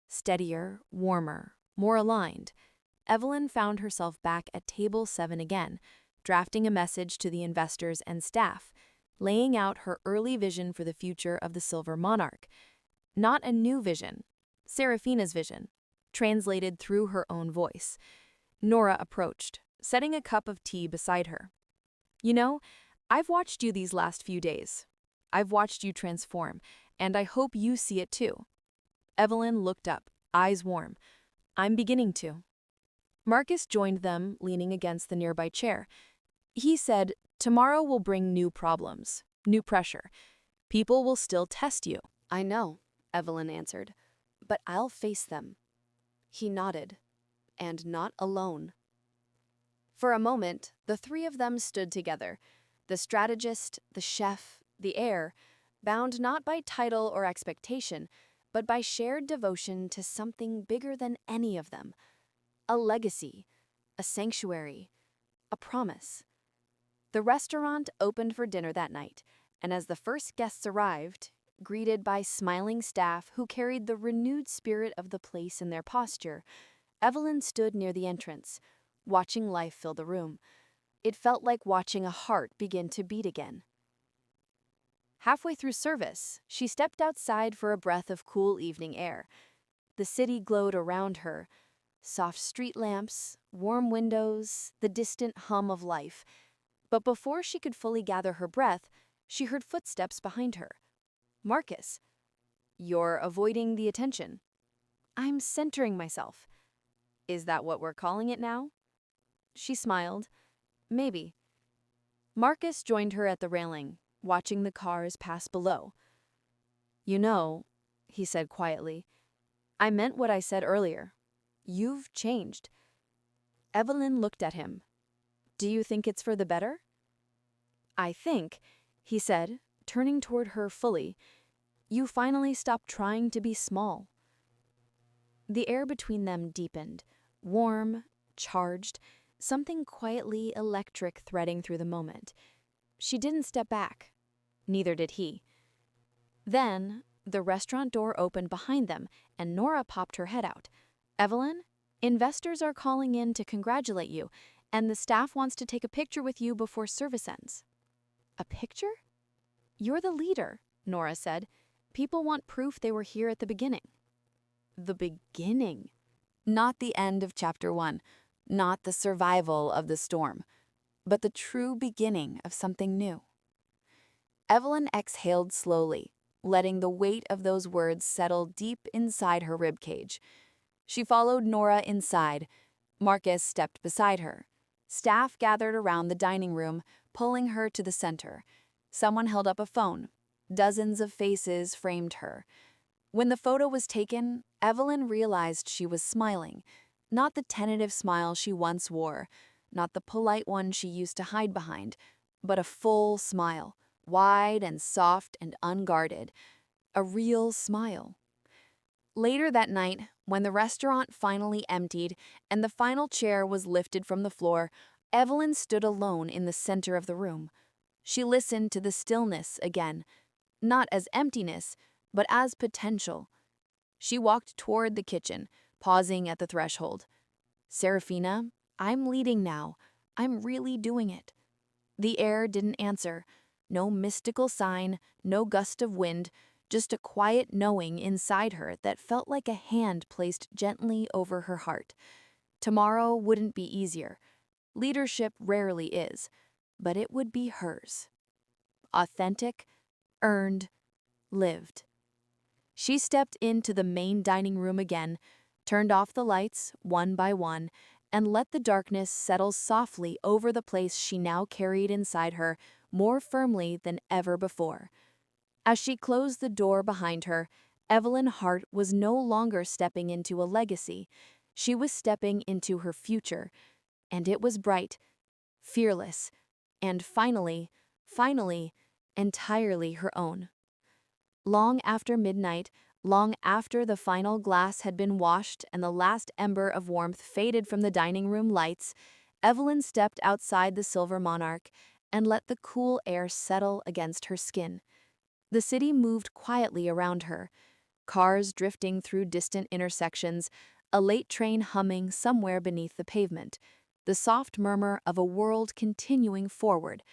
Steadier, warmer, more aligned. Evelyn found herself back at table 7 again, drafting a message to the investors and staff, laying out her early vision for the future of the Silver Monarch. Not a new vision, Seraphina's vision, translated through her own voice. Nora approached, setting a cup of tea beside her. You know, I've watched you these last few days. I've watched you transform, and I hope you see it too. Evelyn looked up, eyes warm. I'm beginning to. Marcus joined them, leaning against the nearby chair. He said, tomorrow will bring new problems, new pressure. People will still test you. I know, Evelyn answered, but I'll face them. He nodded, and not alone. For a moment, the three of them stood together, the strategist, the chef, the heir, bound not by title or expectation, but by shared devotion to something bigger than any of them. A legacy, a sanctuary, a promise. The restaurant opened for dinner that night, and as the first guests arrived, greeted by smiling staff who carried the renewed spirit of the place in their posture, Evelyn stood near the entrance, watching life fill the room. It felt like watching a heart begin to beat again. Halfway through service, she stepped outside for a breath of cool evening air. The city glowed around her. Soft street lamps, warm windows, the distant hum of life. But before she could fully gather her breath, she heard footsteps behind her. Marcus. You're avoiding the attention. I'm centering myself. Is that what we're calling it now? She smiled. Maybe. Marcus joined her at the railing, watching the cars pass below. You know, he said quietly, I meant what I said earlier. You've changed. Evelyn looked at him. Do you think it's for the better? I think, he said, turning toward her fully, you finally stopped trying to be small. The air between them deepened, warm, charged, something quietly electric threading through the moment. She didn't step back. Neither did he. Then, the restaurant door opened behind them, and Nora popped her head out. Evelyn, investors are calling in to congratulate you, and the staff wants to take a picture with you before service ends. A picture? You're the leader, Nora said. People want proof they were here at the beginning. The beginning. Not the end of chapter 1, not the survival of the storm, but the true beginning of something new. Evelyn exhaled slowly, letting the weight of those words settle deep inside her ribcage. She followed Nora inside. Marcus stepped beside her. Staff gathered around the dining room, pulling her to the center. Someone held up a phone. Dozens of faces framed her. When the photo was taken, Evelyn realized she was smiling. Not the tentative smile she once wore, not the polite one she used to hide behind, but a full smile, wide and soft and unguarded. A real smile. Later that night, when the restaurant finally emptied and the final chair was lifted from the floor, Evelyn stood alone in the center of the room. She listened to the stillness again, not as emptiness, but as potential. She walked toward the kitchen, pausing at the threshold. Serafina, I'm leading now. I'm really doing it. The air didn't answer. No mystical sign, no gust of wind, just a quiet knowing inside her that felt like a hand placed gently over her heart. Tomorrow wouldn't be easier. Leadership rarely is, but it would be hers. Authentic, earned, lived. She stepped into the main dining room again, turned off the lights one by one, and let the darkness settle softly over the place she now carried inside her more firmly than ever before. As she closed the door behind her, Evelyn Hart was no longer stepping into a legacy. She was stepping into her future, and it was bright, fearless, and finally, entirely her own. Long after midnight, long after the final glass had been washed and the last ember of warmth faded from the dining room lights, Evelyn stepped outside the Silver Monarch and let the cool air settle against her skin. The city moved quietly around her, cars drifting through distant intersections, a late train humming somewhere beneath the pavement, the soft murmur of a world continuing forward.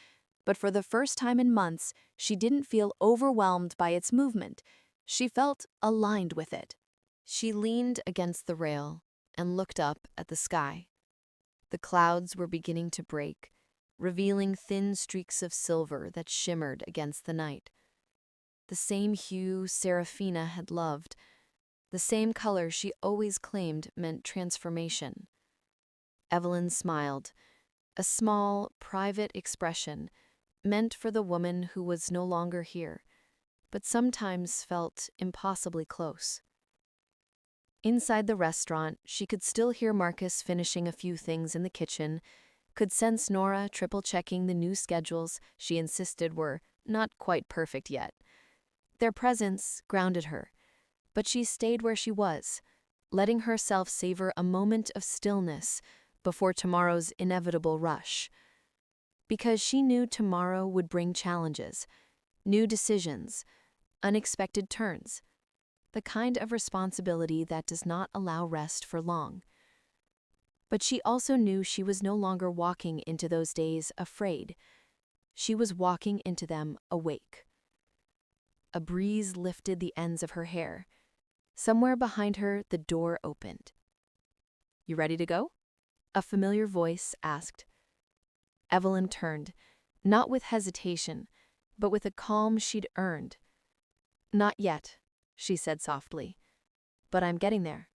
But for the first time in months, she didn't feel overwhelmed by its movement. She felt aligned with it. She leaned against the rail and looked up at the sky. The clouds were beginning to break, revealing thin streaks of silver that shimmered against the night. The same hue Serafina had loved, the same color she always claimed meant transformation. Evelyn smiled, a small, private expression meant for the woman who was no longer here, but sometimes felt impossibly close. Inside the restaurant, she could still hear Marcus finishing a few things in the kitchen, could sense Nora triple-checking the new schedules she insisted were not quite perfect yet. Their presence grounded her, but she stayed where she was, letting herself savor a moment of stillness before tomorrow's inevitable rush. Because she knew tomorrow would bring challenges, new decisions, unexpected turns, the kind of responsibility that does not allow rest for long. But she also knew she was no longer walking into those days afraid. She was walking into them awake. A breeze lifted the ends of her hair. Somewhere behind her, the door opened. "You ready to go?" a familiar voice asked. Evelyn turned, not with hesitation, but with a calm she'd earned. "Not yet," she said softly, "but I'm getting there."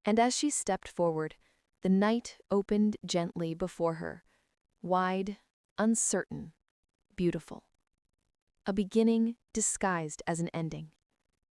And as she stepped forward, the night opened gently before her, wide, uncertain, beautiful. A beginning disguised as an ending.